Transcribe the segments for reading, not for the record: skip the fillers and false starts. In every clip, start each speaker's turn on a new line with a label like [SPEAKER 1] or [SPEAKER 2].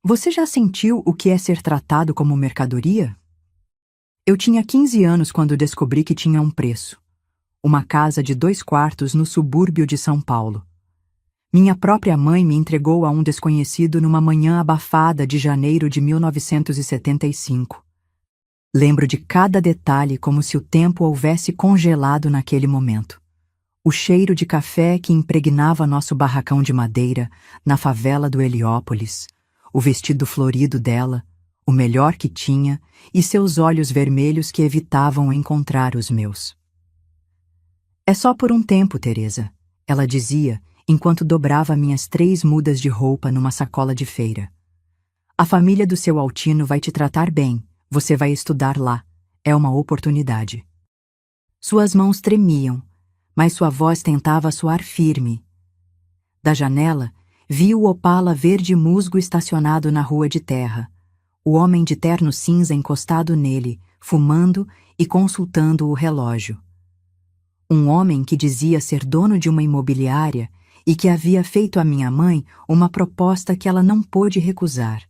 [SPEAKER 1] Você já sentiu o que é ser tratado como mercadoria? Eu tinha 15 anos quando descobri que tinha um preço. Uma casa de 2 quartos no subúrbio de São Paulo. Minha própria mãe me entregou a um desconhecido numa manhã abafada de janeiro de 1975. Lembro de cada detalhe como se o tempo houvesse congelado naquele momento. O cheiro de café que impregnava nosso barracão de madeira na favela do Heliópolis, o vestido florido dela, o melhor que tinha, e seus olhos vermelhos que evitavam encontrar os meus. É só por um tempo, Teresa, ela dizia, enquanto dobrava minhas 3 mudas de roupa numa sacola de feira. A família do seu Altino vai te tratar bem, você vai estudar lá, é uma oportunidade. Suas mãos tremiam, mas sua voz tentava soar firme. Da janela, vi o Opala verde musgo estacionado na rua de terra, o homem de terno cinza encostado nele, fumando e consultando o relógio. Um homem que dizia ser dono de uma imobiliária e que havia feito à minha mãe uma proposta que ela não pôde recusar.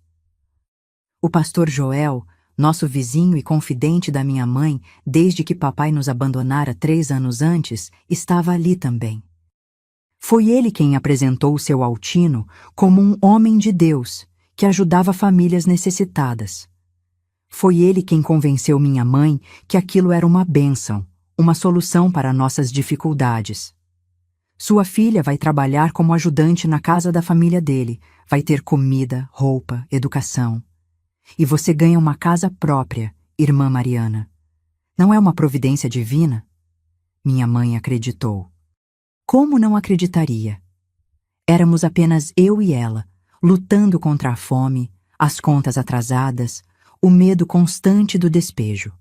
[SPEAKER 1] O pastor Joel, nosso vizinho e confidente da minha mãe desde que papai nos abandonara 3 anos antes, estava ali também. Foi ele quem apresentou o seu Altino como um homem de Deus que ajudava famílias necessitadas. Foi ele quem convenceu minha mãe que aquilo era uma bênção, uma solução para nossas dificuldades. Sua filha vai trabalhar como ajudante na casa da família dele, vai ter comida, roupa, educação. E você ganha uma casa própria, irmã Mariana. Não é uma providência divina? Minha mãe acreditou. Como não acreditaria? Éramos apenas eu e ela, lutando contra a fome, as contas atrasadas, o medo constante do despejo.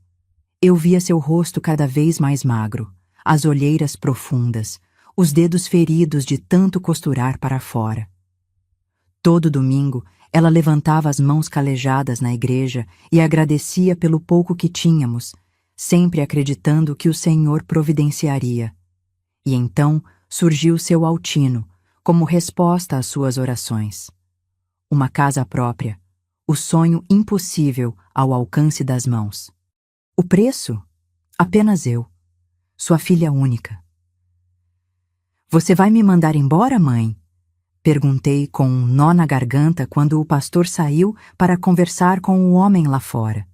[SPEAKER 1] Eu via seu rosto cada vez mais magro, as olheiras profundas, os dedos feridos de tanto costurar para fora. Todo domingo, ela levantava as mãos calejadas na igreja e agradecia pelo pouco que tínhamos, sempre acreditando que o Senhor providenciaria. E então surgiu seu Altino, como resposta às suas orações. Uma casa própria, o sonho impossível ao alcance das mãos. O preço? Apenas eu, sua filha única. Você vai me mandar embora, mãe? Perguntei com um nó na garganta quando o pastor saiu para conversar com o homem lá fora.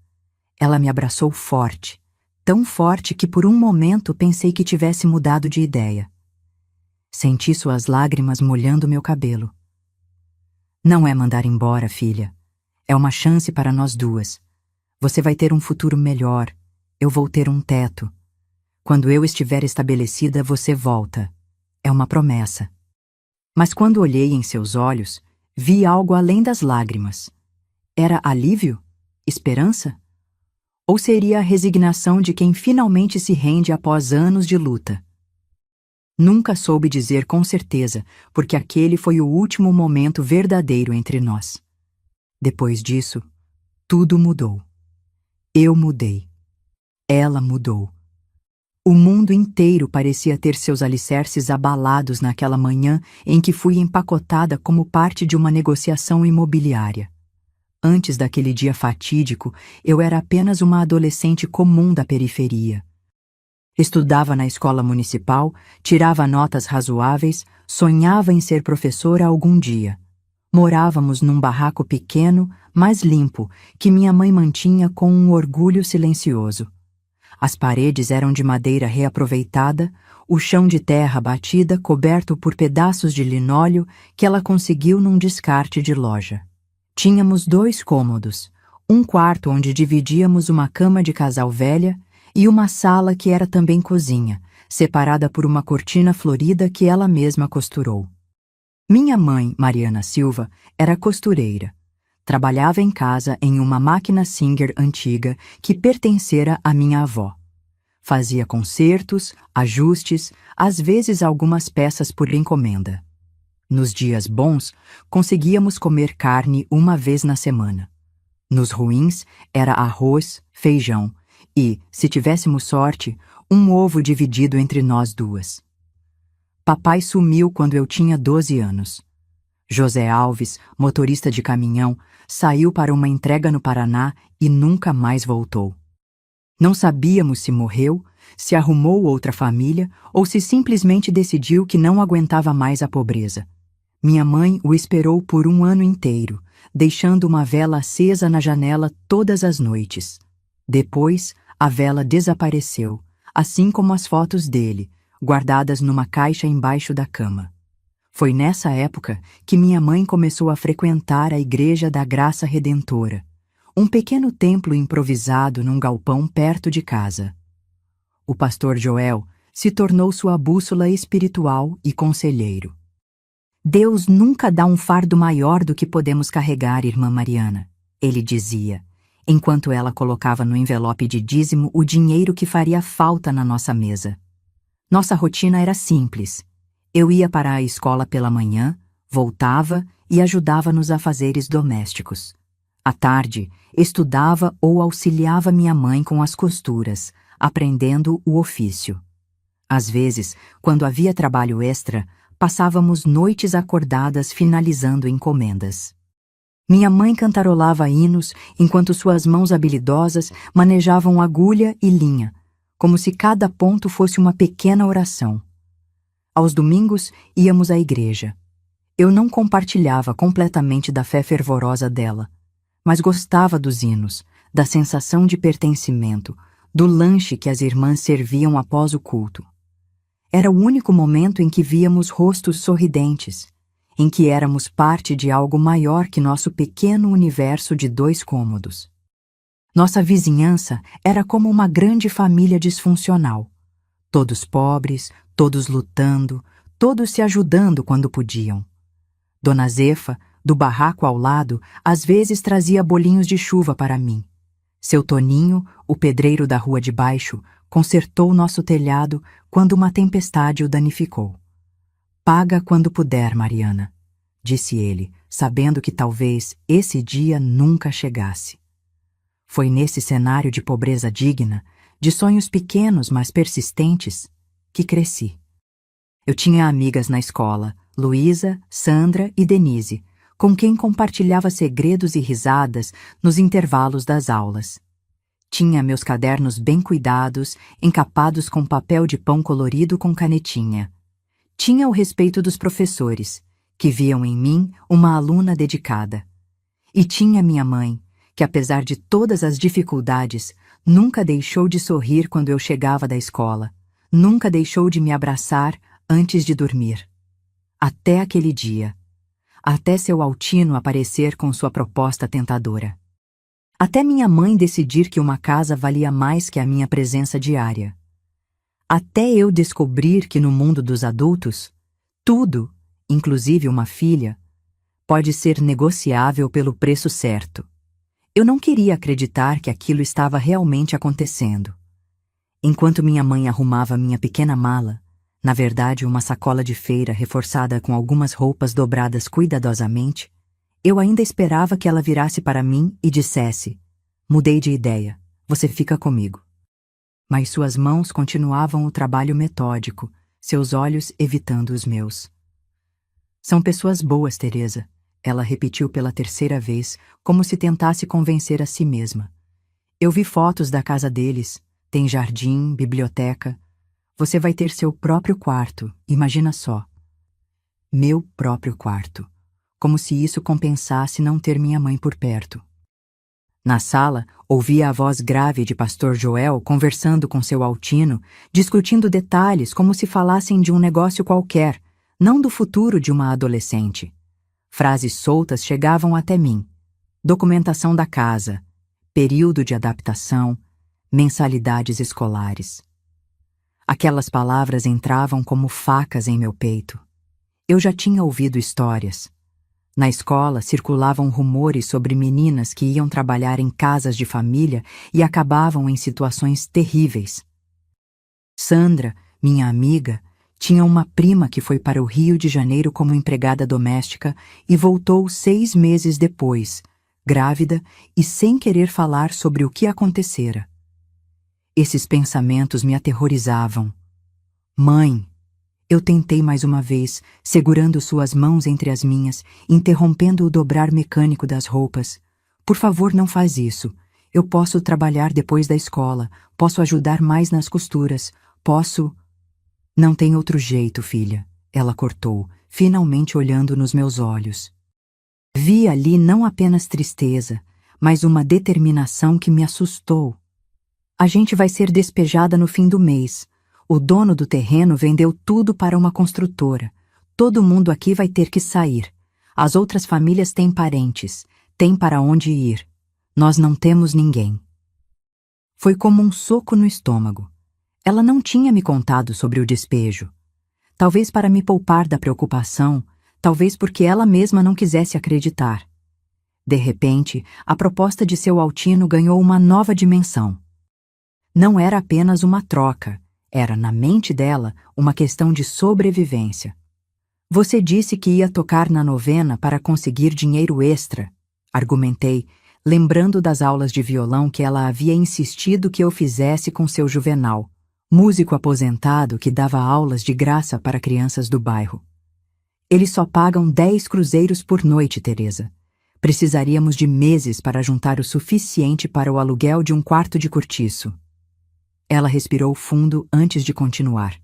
[SPEAKER 1] Ela me abraçou forte, tão forte que por um momento pensei que tivesse mudado de ideia. Senti suas lágrimas molhando meu cabelo. Não é mandar embora, filha. É uma chance para nós duas. Você vai ter um futuro melhor. Eu vou ter um teto. Quando eu estiver estabelecida, você volta. É uma promessa. Mas quando olhei em seus olhos, vi algo além das lágrimas. Era alívio? Esperança? Ou seria a resignação de quem finalmente se rende após anos de luta? Nunca soube dizer com certeza, porque aquele foi o último momento verdadeiro entre nós. Depois disso, tudo mudou. Eu mudei. Ela mudou. O mundo inteiro parecia ter seus alicerces abalados naquela manhã em que fui empacotada como parte de uma negociação imobiliária. Antes daquele dia fatídico, eu era apenas uma adolescente comum da periferia. Estudava na escola municipal, tirava notas razoáveis, sonhava em ser professora algum dia. Morávamos num barraco pequeno, mas limpo, que minha mãe mantinha com um orgulho silencioso. As paredes eram de madeira reaproveitada, o chão de terra batida coberto por pedaços de linóleo que ela conseguiu num descarte de loja. Tínhamos 2 cômodos, um quarto onde dividíamos uma cama de casal velha e uma sala que era também cozinha, separada por uma cortina florida que ela mesma costurou. Minha mãe, Mariana Silva, era costureira. Trabalhava em casa em uma máquina Singer antiga que pertencera à minha avó. Fazia consertos, ajustes, às vezes algumas peças por encomenda. Nos dias bons, conseguíamos comer carne uma vez na semana. Nos ruins, era arroz, feijão e, se tivéssemos sorte, um ovo dividido entre nós duas. Papai sumiu quando eu tinha 12 anos. José Alves, motorista de caminhão, saiu para uma entrega no Paraná e nunca mais voltou. Não sabíamos se morreu, se arrumou outra família ou se simplesmente decidiu que não aguentava mais a pobreza. Minha mãe o esperou por um ano inteiro, deixando uma vela acesa na janela todas as noites. Depois, a vela desapareceu, assim como as fotos dele, guardadas numa caixa embaixo da cama. Foi nessa época que minha mãe começou a frequentar a Igreja da Graça Redentora, um pequeno templo improvisado num galpão perto de casa. O pastor Joel se tornou sua bússola espiritual e conselheiro. Deus nunca dá um fardo maior do que podemos carregar, irmã Mariana, ele dizia, enquanto ela colocava no envelope de dízimo o dinheiro que faria falta na nossa mesa. Nossa rotina era simples. Eu ia para a escola pela manhã, voltava e ajudava nos afazeres domésticos. À tarde, estudava ou auxiliava minha mãe com as costuras, aprendendo o ofício. Às vezes, quando havia trabalho extra, passávamos noites acordadas finalizando encomendas. Minha mãe cantarolava hinos enquanto suas mãos habilidosas manejavam agulha e linha, como se cada ponto fosse uma pequena oração. Aos domingos, íamos à igreja. Eu não compartilhava completamente da fé fervorosa dela, mas gostava dos hinos, da sensação de pertencimento, do lanche que as irmãs serviam após o culto. Era o único momento em que víamos rostos sorridentes, em que éramos parte de algo maior que nosso pequeno universo de 2 cômodos. Nossa vizinhança era como uma grande família disfuncional. Todos pobres, todos lutando, todos se ajudando quando podiam. Dona Zefa, do barraco ao lado, às vezes trazia bolinhos de chuva para mim. Seu Toninho, o pedreiro da rua de baixo, consertou nosso telhado quando uma tempestade o danificou. "Paga quando puder, Mariana", disse ele, sabendo que talvez esse dia nunca chegasse. Foi nesse cenário de pobreza digna, de sonhos pequenos mas persistentes, que cresci. Eu tinha amigas na escola, Luísa, Sandra e Denise, com quem compartilhava segredos e risadas nos intervalos das aulas. Tinha meus cadernos bem cuidados, encapados com papel de pão colorido com canetinha. Tinha o respeito dos professores, que viam em mim uma aluna dedicada. E tinha minha mãe, que apesar de todas as dificuldades, nunca deixou de sorrir quando eu chegava da escola, nunca deixou de me abraçar antes de dormir. Até aquele dia. Até seu Altino aparecer com sua proposta tentadora. Até minha mãe decidir que uma casa valia mais que a minha presença diária. Até eu descobrir que no mundo dos adultos, tudo, inclusive uma filha, pode ser negociável pelo preço certo. Eu não queria acreditar que aquilo estava realmente acontecendo. Enquanto minha mãe arrumava minha pequena mala, na verdade uma sacola de feira reforçada com algumas roupas dobradas cuidadosamente, eu ainda esperava que ela virasse para mim e dissesse: "Mudei de ideia, você fica comigo." Mas suas mãos continuavam o trabalho metódico, seus olhos evitando os meus. "São pessoas boas, Teresa", ela repetiu pela 3ª vez, como se tentasse convencer a si mesma. "Eu vi fotos da casa deles, tem jardim, biblioteca. Você vai ter seu próprio quarto, imagina só." Meu próprio quarto. Como se isso compensasse não ter minha mãe por perto. Na sala, ouvia a voz grave de pastor Joel conversando com seu Altino, discutindo detalhes como se falassem de um negócio qualquer, não do futuro de uma adolescente. Frases soltas chegavam até mim. Documentação da casa, período de adaptação, mensalidades escolares. Aquelas palavras entravam como facas em meu peito. Eu já tinha ouvido histórias. Na escola circulavam rumores sobre meninas que iam trabalhar em casas de família e acabavam em situações terríveis. Sandra, minha amiga, tinha uma prima que foi para o Rio de Janeiro como empregada doméstica e voltou 6 meses depois, grávida e sem querer falar sobre o que acontecera. Esses pensamentos me aterrorizavam. Mãe, Eu tentei mais uma vez, segurando suas mãos entre as minhas, interrompendo o dobrar mecânico das roupas. Por favor, não faz isso. Eu posso trabalhar depois da escola, posso ajudar mais nas costuras, posso... Não tem outro jeito, filha, ela cortou, finalmente olhando nos meus olhos. Vi ali não apenas tristeza, mas uma determinação que me assustou. A gente vai ser despejada no fim do mês. O dono do terreno vendeu tudo para uma construtora. Todo mundo aqui vai ter que sair. As outras famílias têm parentes, têm para onde ir. Nós não temos ninguém. Foi como um soco no estômago. Ela não tinha me contado sobre o despejo. Talvez para me poupar da preocupação, talvez porque ela mesma não quisesse acreditar. De repente, a proposta de seu Altino ganhou uma nova dimensão. Não era apenas uma troca, era, na mente dela, uma questão de sobrevivência. Você disse que ia tocar na novena para conseguir dinheiro extra, argumentei, lembrando das aulas de violão que ela havia insistido que eu fizesse com seu Juvenal, músico aposentado que dava aulas de graça para crianças do bairro. Eles só pagam 10 cruzeiros por noite, Teresa. Precisaríamos de meses para juntar o suficiente para o aluguel de um quarto de cortiço. Ela respirou fundo antes de continuar.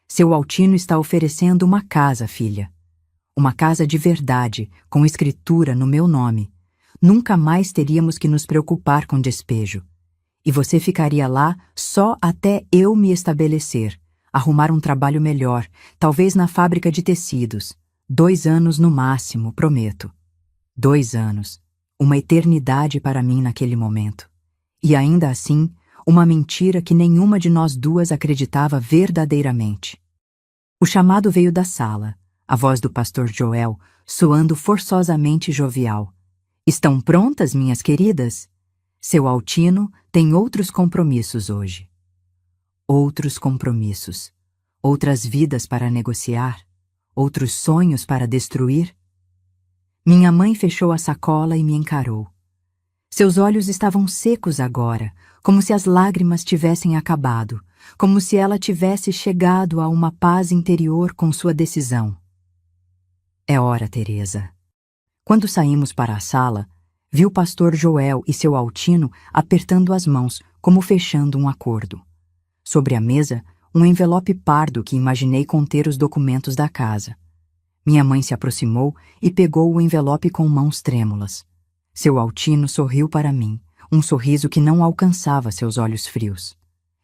[SPEAKER 1] Seu Altino está oferecendo uma casa, filha. Uma casa de verdade, com escritura no meu nome. Nunca mais teríamos que nos preocupar com despejo. E você ficaria lá só até eu me estabelecer, arrumar um trabalho melhor, talvez na fábrica de tecidos. 2 anos no máximo, prometo. 2 anos. Uma eternidade para mim naquele momento. E ainda assim, uma mentira que nenhuma de nós duas acreditava verdadeiramente. O chamado veio da sala, a voz do pastor Joel, soando forçosamente jovial. Estão prontas, minhas queridas? Seu Altino tem outros compromissos hoje. Outros compromissos. Outras vidas para negociar. Outros sonhos para destruir. Minha mãe fechou a sacola e me encarou. Seus olhos estavam secos agora, como se as lágrimas tivessem acabado, como se ela tivesse chegado a uma paz interior com sua decisão. É hora, Teresa. Quando saímos para a sala, vi o pastor Joel e seu Altino apertando as mãos, como fechando um acordo. Sobre a mesa, um envelope pardo que imaginei conter os documentos da casa. Minha mãe se aproximou e pegou o envelope com mãos trêmulas. Seu Altino sorriu para mim, um sorriso que não alcançava seus olhos frios.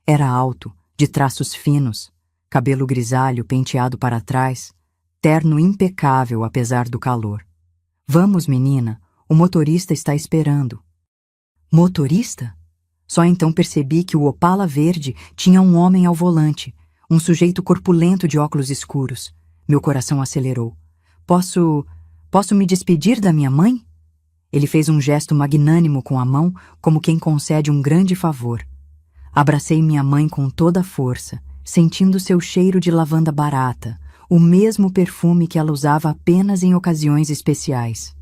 [SPEAKER 1] Era alto, de traços finos, cabelo grisalho penteado para trás, terno impecável apesar do calor. Vamos, menina, o motorista está esperando. Motorista? Só então percebi que o Opala verde tinha um homem ao volante, um sujeito corpulento de óculos escuros. Meu coração acelerou. Posso me despedir da minha mãe? Ele fez um gesto magnânimo com a mão, como quem concede um grande favor. Abracei minha mãe com toda a força, sentindo seu cheiro de lavanda barata, o mesmo perfume que ela usava apenas em ocasiões especiais.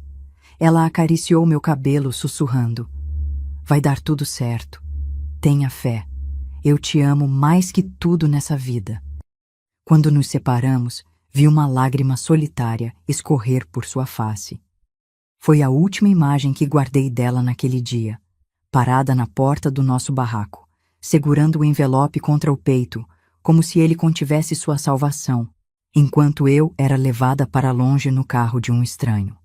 [SPEAKER 1] Ela acariciou meu cabelo, sussurrando. Vai dar tudo certo. Tenha fé. Eu te amo mais que tudo nessa vida. Quando nos separamos, vi uma lágrima solitária escorrer por sua face. Foi a última imagem que guardei dela naquele dia, parada na porta do nosso barraco, segurando o envelope contra o peito, como se ele contivesse sua salvação, enquanto eu era levada para longe no carro de um estranho.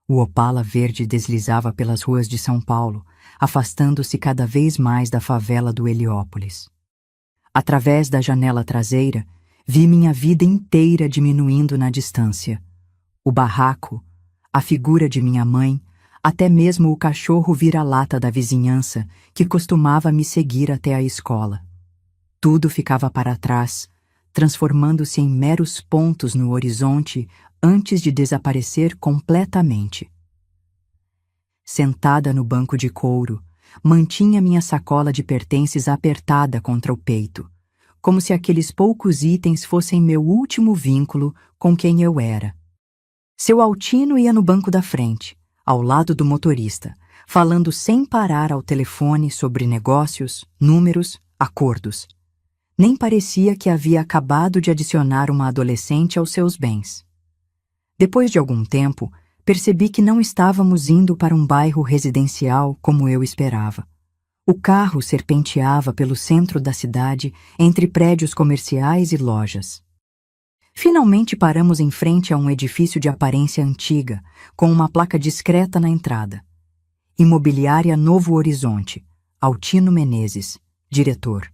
[SPEAKER 1] O Opala verde deslizava pelas ruas de São Paulo, afastando-se cada vez mais da favela do Heliópolis. Através da janela traseira, vi minha vida inteira diminuindo na distância. O barraco, a figura de minha mãe, até mesmo o cachorro vira-lata da vizinhança que costumava me seguir até a escola. Tudo ficava para trás, transformando-se em meros pontos no horizonte antes de desaparecer completamente. Sentada no banco de couro, mantinha minha sacola de pertences apertada contra o peito, como se aqueles poucos itens fossem meu último vínculo com quem eu era. Seu Altino ia no banco da frente, ao lado do motorista, falando sem parar ao telefone sobre negócios, números, acordos. Nem parecia que havia acabado de adicionar uma adolescente aos seus bens. Depois de algum tempo, percebi que não estávamos indo para um bairro residencial como eu esperava. O carro serpenteava pelo centro da cidade, entre prédios comerciais e lojas. Finalmente paramos em frente a um edifício de aparência antiga, com uma placa discreta na entrada. Imobiliária Novo Horizonte, Altino Menezes, diretor.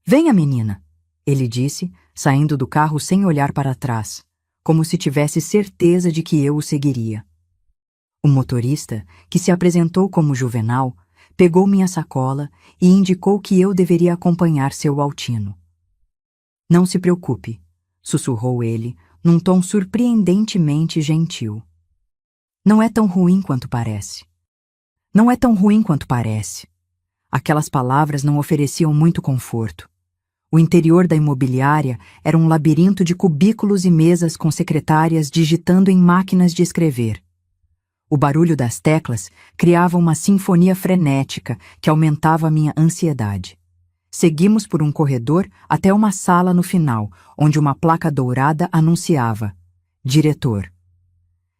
[SPEAKER 1] Venha, menina, ele disse, saindo do carro sem olhar para trás, como se tivesse certeza de que eu o seguiria. O motorista, que se apresentou como Juvenal, pegou minha sacola e indicou que eu deveria acompanhar seu Altino. Não se preocupe, sussurrou ele, num tom surpreendentemente gentil. Não é tão ruim quanto parece. Não é tão ruim quanto parece. Aquelas palavras não ofereciam muito conforto. O interior da imobiliária era um labirinto de cubículos e mesas com secretárias digitando em máquinas de escrever. O barulho das teclas criava uma sinfonia frenética que aumentava minha ansiedade. Seguimos por um corredor até uma sala no final, onde uma placa dourada anunciava: Diretor.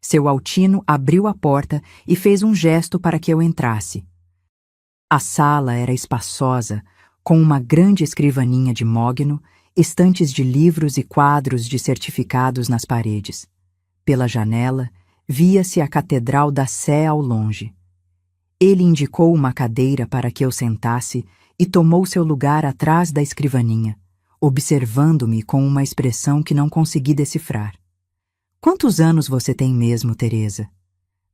[SPEAKER 1] Seu Altino abriu a porta e fez um gesto para que eu entrasse. A sala era espaçosa, com uma grande escrivaninha de mogno, estantes de livros e quadros de certificados nas paredes. Pela janela, via-se a Catedral da Sé ao longe. Ele indicou uma cadeira para que eu sentasse e tomou seu lugar atrás da escrivaninha, observando-me com uma expressão que não consegui decifrar. Quantos anos você tem mesmo, Teresa?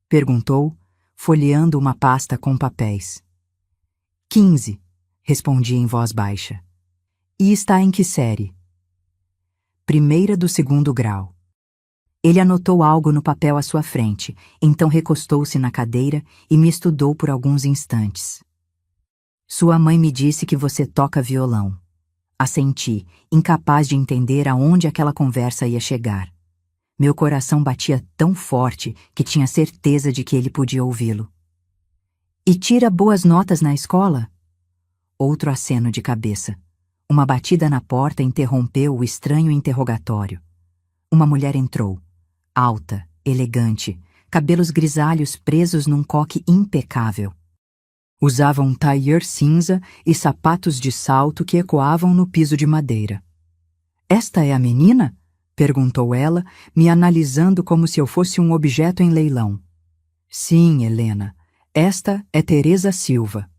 [SPEAKER 1] Perguntou, folheando uma pasta com papéis. 15, respondi em voz baixa. E está em que série? Primeira do 2º grau. Ele anotou algo no papel à sua frente, então recostou-se na cadeira e me estudou por alguns instantes. Sua mãe me disse que você toca violão. Assenti, incapaz de entender aonde aquela conversa ia chegar. Meu coração batia tão forte que tinha certeza de que ele podia ouvi-lo. E tira boas notas na escola? Outro aceno de cabeça. Uma batida na porta interrompeu o estranho interrogatório. Uma mulher entrou. Alta, elegante, cabelos grisalhos presos num coque impecável. Usava um tailleur cinza e sapatos de salto que ecoavam no piso de madeira. Esta é a menina? Perguntou ela, me analisando como se eu fosse um objeto em leilão. Sim, Helena, esta é Teresa Silva.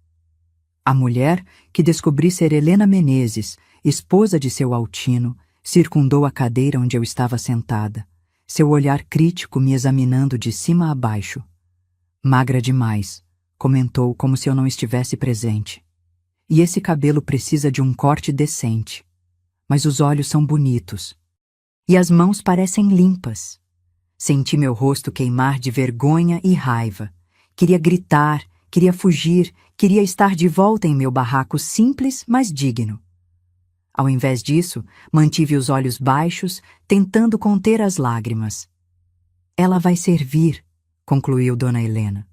[SPEAKER 1] A mulher, que descobri ser Helena Menezes, esposa de seu Altino, circundou a cadeira onde eu estava sentada, seu olhar crítico me examinando de cima a baixo. Magra demais, comentou como se eu não estivesse presente. E esse cabelo precisa de um corte decente. Mas os olhos são bonitos. E as mãos parecem limpas. Senti meu rosto queimar de vergonha e raiva. Queria gritar, queria fugir, queria estar de volta em meu barraco simples, mas digno. Ao invés disso, mantive os olhos baixos, tentando conter as lágrimas. Ela vai servir, concluiu Dona Helena.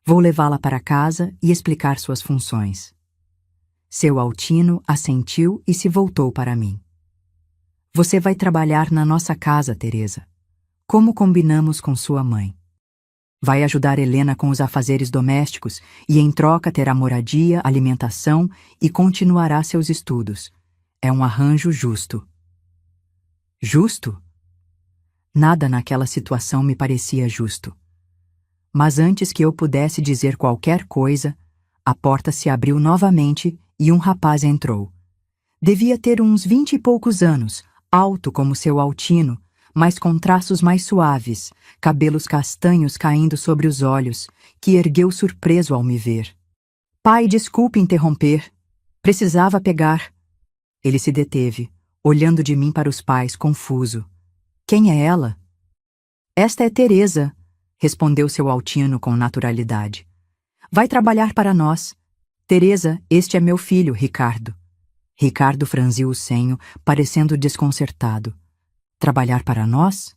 [SPEAKER 1] Vou levá-la para casa e explicar suas funções. Seu Altino assentiu e se voltou para mim. Você vai trabalhar na nossa casa, Teresa. Como combinamos com sua mãe. Vai ajudar Helena com os afazeres domésticos e, em troca, terá moradia, alimentação e continuará seus estudos. É um arranjo justo. Justo? Nada naquela situação me parecia justo. Mas antes que eu pudesse dizer qualquer coisa, a porta se abriu novamente e um rapaz entrou. Devia ter uns 20 e poucos anos, alto como seu Altino, mas com traços mais suaves, cabelos castanhos caindo sobre os olhos, que ergueu surpreso ao me ver. Pai, desculpe interromper. Precisava pegar. Ele se deteve, olhando de mim para os pais, confuso. Quem é ela? Esta é Teresa, respondeu seu Altino com naturalidade. Vai trabalhar para nós. Teresa, este é meu filho, Ricardo. Ricardo franziu o senho, parecendo desconcertado. Trabalhar para nós?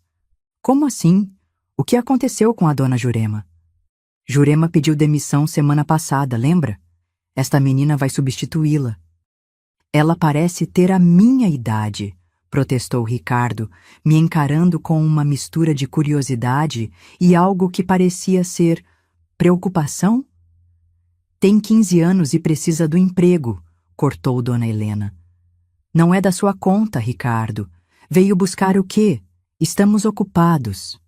[SPEAKER 1] Como assim? O que aconteceu com a dona Jurema? Jurema pediu demissão semana passada, lembra? Esta menina vai substituí-la. Ela parece ter a minha idade, protestou Ricardo, me encarando com uma mistura de curiosidade e algo que parecia ser preocupação. Tem 15 anos e precisa do emprego, cortou Dona Helena. Não é da sua conta, Ricardo. Veio buscar o quê? Estamos ocupados.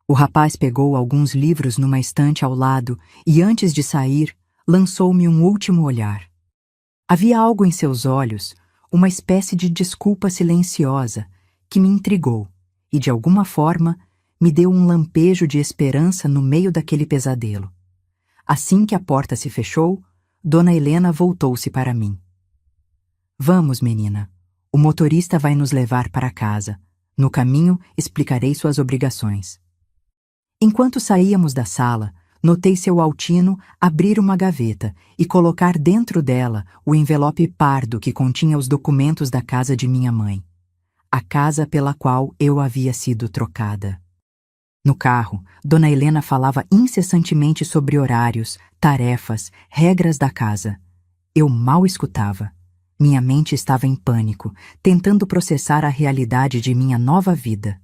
[SPEAKER 1] O rapaz pegou alguns livros numa estante ao lado e, antes de sair, lançou-me um último olhar. Havia algo em seus olhos, uma espécie de desculpa silenciosa, que me intrigou e, de alguma forma, me deu um lampejo de esperança no meio daquele pesadelo. Assim que a porta se fechou, Dona Helena voltou-se para mim. Vamos, menina. O motorista vai nos levar para casa. No caminho, explicarei suas obrigações. Enquanto saíamos da sala, notei seu Altino abrir uma gaveta e colocar dentro dela o envelope pardo que continha os documentos da casa de minha mãe, a casa pela qual eu havia sido trocada. No carro, Dona Helena falava incessantemente sobre horários, tarefas, regras da casa. Eu mal escutava. Minha mente estava em pânico, tentando processar a realidade de minha nova vida.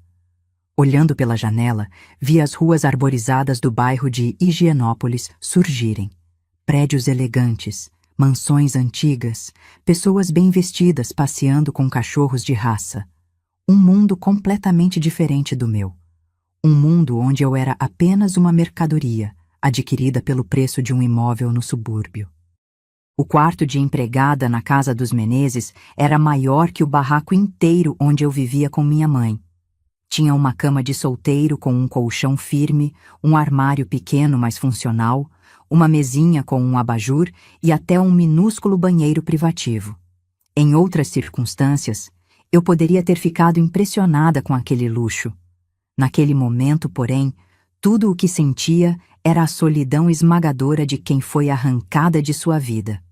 [SPEAKER 1] Olhando pela janela, vi as ruas arborizadas do bairro de Higienópolis surgirem. Prédios elegantes, mansões antigas, pessoas bem vestidas passeando com cachorros de raça. Um mundo completamente diferente do meu. Um mundo onde eu era apenas uma mercadoria, adquirida pelo preço de um imóvel no subúrbio. O quarto de empregada na casa dos Menezes era maior que o barraco inteiro onde eu vivia com minha mãe. Tinha uma cama de solteiro com um colchão firme, um armário pequeno mas funcional, uma mesinha com um abajur e até um minúsculo banheiro privativo. Em outras circunstâncias, eu poderia ter ficado impressionada com aquele luxo. Naquele momento, porém, tudo o que sentia era a solidão esmagadora de quem foi arrancada de sua vida.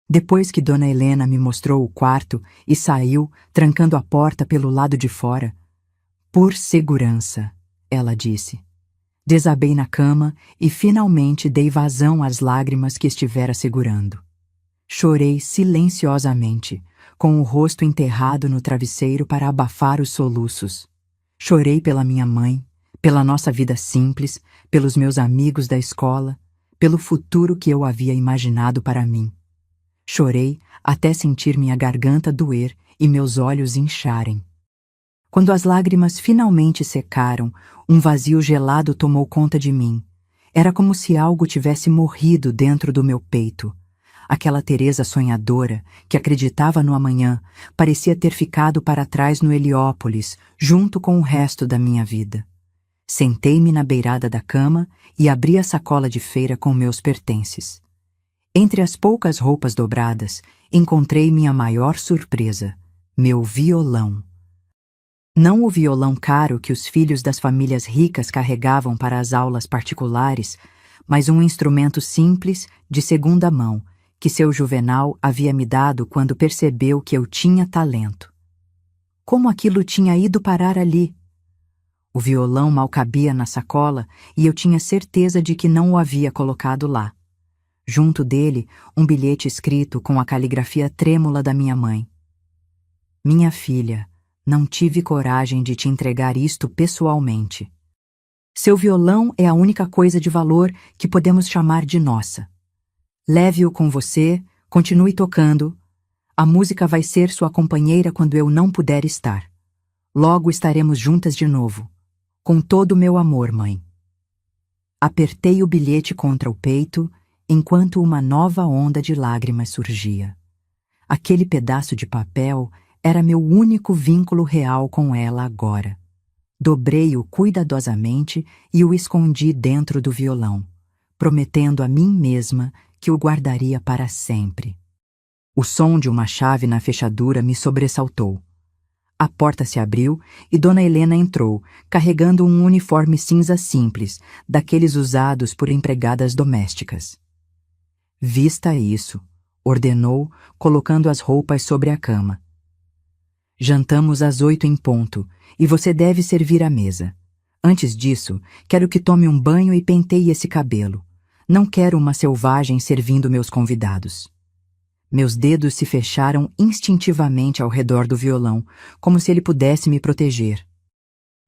[SPEAKER 1] Depois que Dona Helena me mostrou o quarto e saiu, trancando a porta pelo lado de fora, por segurança, ela disse. Desabei na cama e finalmente dei vazão às lágrimas que estivera segurando. Chorei silenciosamente, com o rosto enterrado no travesseiro para abafar os soluços. Chorei pela minha mãe, pela nossa vida simples, pelos meus amigos da escola, pelo futuro que eu havia imaginado para mim. Chorei até sentir minha garganta doer e meus olhos incharem. Quando as lágrimas finalmente secaram, um vazio gelado tomou conta de mim. Era como se algo tivesse morrido dentro do meu peito. Aquela Teresa sonhadora, que acreditava no amanhã, parecia ter ficado para trás no Heliópolis, junto com o resto da minha vida. Sentei-me na beirada da cama e abri a sacola de feira com meus pertences. Entre as poucas roupas dobradas, encontrei minha maior surpresa, meu violão. Não o violão caro que os filhos das famílias ricas carregavam para as aulas particulares, mas um instrumento simples, de segunda mão, que seu Juvenal havia me dado quando percebeu que eu tinha talento. Como aquilo tinha ido parar ali? O violão mal cabia na sacola e eu tinha certeza de que não o havia colocado lá. Junto dele, um bilhete escrito com a caligrafia trêmula da minha mãe. Minha filha, não tive coragem de te entregar isto pessoalmente. Seu violão é a única coisa de valor que podemos chamar de nossa. Leve-o com você, continue tocando. A música vai ser sua companheira quando eu não puder estar. Logo estaremos juntas de novo. Com todo o meu amor, mãe. Apertei o bilhete contra o peito, enquanto uma nova onda de lágrimas surgia. Aquele pedaço de papel era meu único vínculo real com ela agora. Dobrei-o cuidadosamente e o escondi dentro do violão, prometendo a mim mesma que o guardaria para sempre. O som de uma chave na fechadura me sobressaltou. A porta se abriu e Dona Helena entrou, carregando um uniforme cinza simples, daqueles usados por empregadas domésticas. Vista isso, ordenou, colocando as roupas sobre a cama. Jantamos às 8 em ponto, e você deve servir a mesa. Antes disso, quero que tome um banho e penteie esse cabelo. Não quero uma selvagem servindo meus convidados. Meus dedos se fecharam instintivamente ao redor do violão, como se ele pudesse me proteger.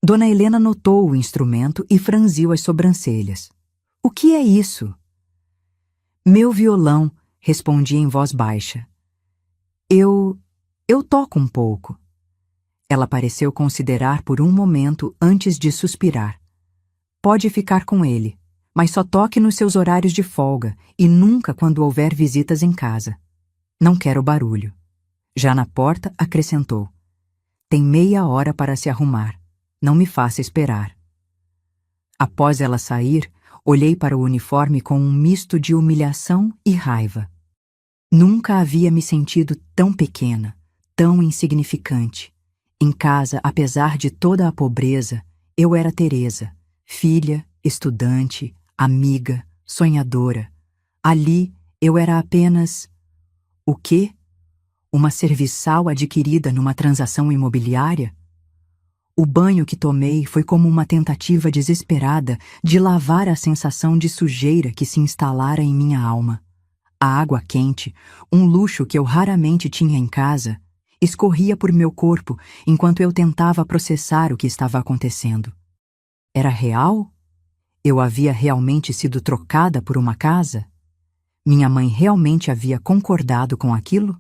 [SPEAKER 1] Dona Helena notou o instrumento e franziu as sobrancelhas. O que é isso? Meu violão, respondi em voz baixa. Eu toco um pouco. Ela pareceu considerar por um momento antes de suspirar. Pode ficar com ele, mas só toque nos seus horários de folga e nunca quando houver visitas em casa. Não quero barulho. Já na porta, acrescentou. Tem meia hora para se arrumar. Não me faça esperar. Após ela sair, olhei para o uniforme com um misto de humilhação e raiva. Nunca havia me sentido tão pequena, tão insignificante. Em casa, apesar de toda a pobreza, eu era Teresa, filha, estudante, amiga, sonhadora. Ali, eu era apenas... O quê? Uma serviçal adquirida numa transação imobiliária? O banho que tomei foi como uma tentativa desesperada de lavar a sensação de sujeira que se instalara em minha alma. A água quente, um luxo que eu raramente tinha em casa, escorria por meu corpo enquanto eu tentava processar o que estava acontecendo. Era real? Eu havia realmente sido trocada por uma casa? Minha mãe realmente havia concordado com aquilo?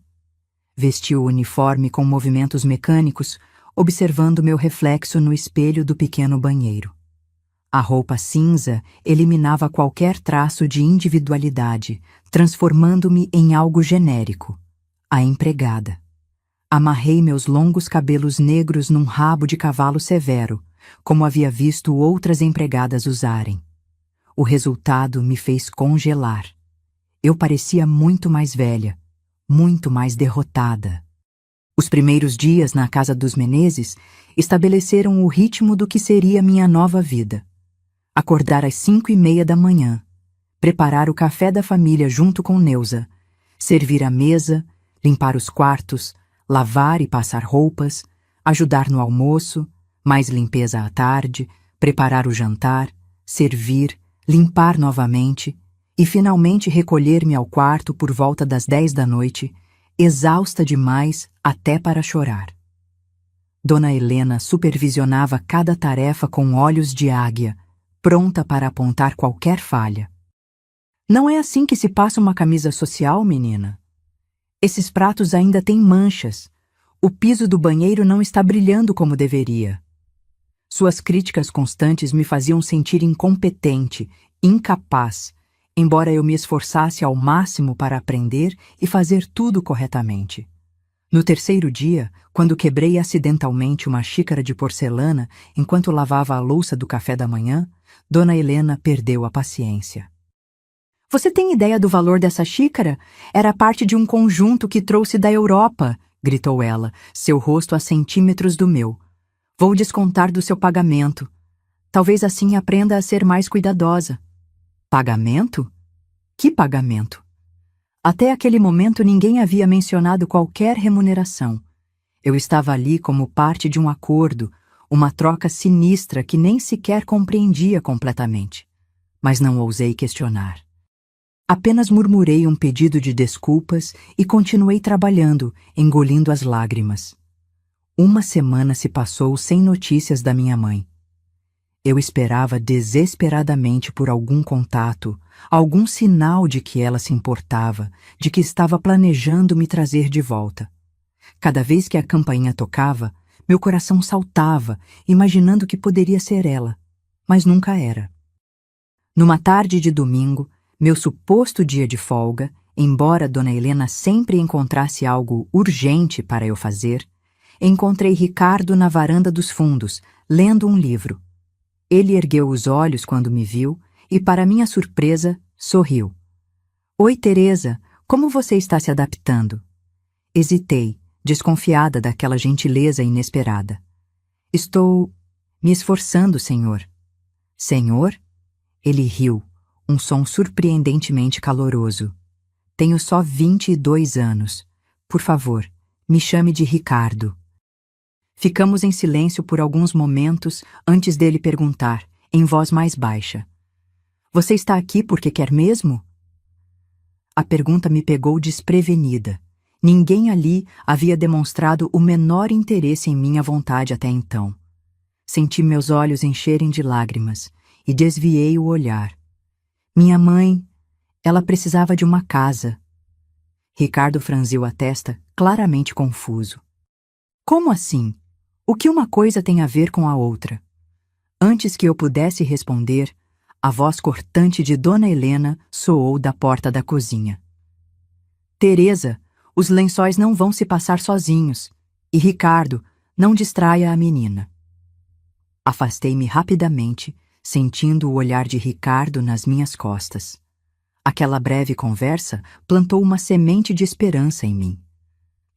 [SPEAKER 1] Vesti o uniforme com movimentos mecânicos, observando meu reflexo no espelho do pequeno banheiro. A roupa cinza eliminava qualquer traço de individualidade, transformando-me em algo genérico, a empregada. Amarrei meus longos cabelos negros num rabo de cavalo severo, como havia visto outras empregadas usarem. O resultado me fez congelar. Eu parecia muito mais velha, muito mais derrotada. Os primeiros dias na casa dos Menezes estabeleceram o ritmo do que seria minha nova vida. Acordar às 5:30 da manhã, preparar o café da família junto com Neuza, servir a mesa, limpar os quartos, lavar e passar roupas, ajudar no almoço, mais limpeza à tarde, preparar o jantar, servir, limpar novamente e finalmente recolher-me ao quarto por volta das 10 da noite, exausta demais até para chorar. Dona Helena supervisionava cada tarefa com olhos de águia, pronta para apontar qualquer falha. Não é assim que se passa uma camisa social, menina? Esses pratos ainda têm manchas. O piso do banheiro não está brilhando como deveria. Suas críticas constantes me faziam sentir incompetente, incapaz, embora eu me esforçasse ao máximo para aprender e fazer tudo corretamente. No terceiro dia, quando quebrei acidentalmente uma xícara de porcelana enquanto lavava a louça do café da manhã, Dona Helena perdeu a paciência. Você tem ideia do valor dessa xícara? Era parte de um conjunto que trouxe da Europa, gritou ela, seu rosto a centímetros do meu. Vou descontar do seu pagamento. Talvez assim aprenda a ser mais cuidadosa. Pagamento? Que pagamento? Até aquele momento ninguém havia mencionado qualquer remuneração. Eu estava ali como parte de um acordo, uma troca sinistra que nem sequer compreendia completamente. Mas não ousei questionar. Apenas murmurei um pedido de desculpas e continuei trabalhando, engolindo as lágrimas. Uma semana se passou sem notícias da minha mãe. Eu esperava desesperadamente por algum contato, algum sinal de que ela se importava, de que estava planejando me trazer de volta. Cada vez que a campainha tocava, meu coração saltava, imaginando que poderia ser ela, mas nunca era. Numa tarde de domingo, meu suposto dia de folga, embora Dona Helena sempre encontrasse algo urgente para eu fazer, encontrei Ricardo na varanda dos fundos, lendo um livro. Ele ergueu os olhos quando me viu e, para minha surpresa, sorriu. Oi, Teresa, como você está se adaptando? Hesitei, desconfiada daquela gentileza inesperada. Estou me esforçando, senhor. Senhor? Ele riu, um som surpreendentemente caloroso. Tenho só 22 anos. Por favor, me chame de Ricardo. Ficamos em silêncio por alguns momentos antes dele perguntar, em voz mais baixa. Você está aqui porque quer mesmo? A pergunta me pegou desprevenida. Ninguém ali havia demonstrado o menor interesse em minha vontade até então. Senti meus olhos encherem de lágrimas e desviei o olhar. Minha mãe, ela precisava de uma casa. Ricardo franziu a testa, claramente confuso. Como assim? O que uma coisa tem a ver com a outra? Antes que eu pudesse responder, a voz cortante de Dona Helena soou da porta da cozinha. Teresa, os lençóis não vão se passar sozinhos. E Ricardo, não distraia a menina. Afastei-me rapidamente, sentindo o olhar de Ricardo nas minhas costas. Aquela breve conversa plantou uma semente de esperança em mim.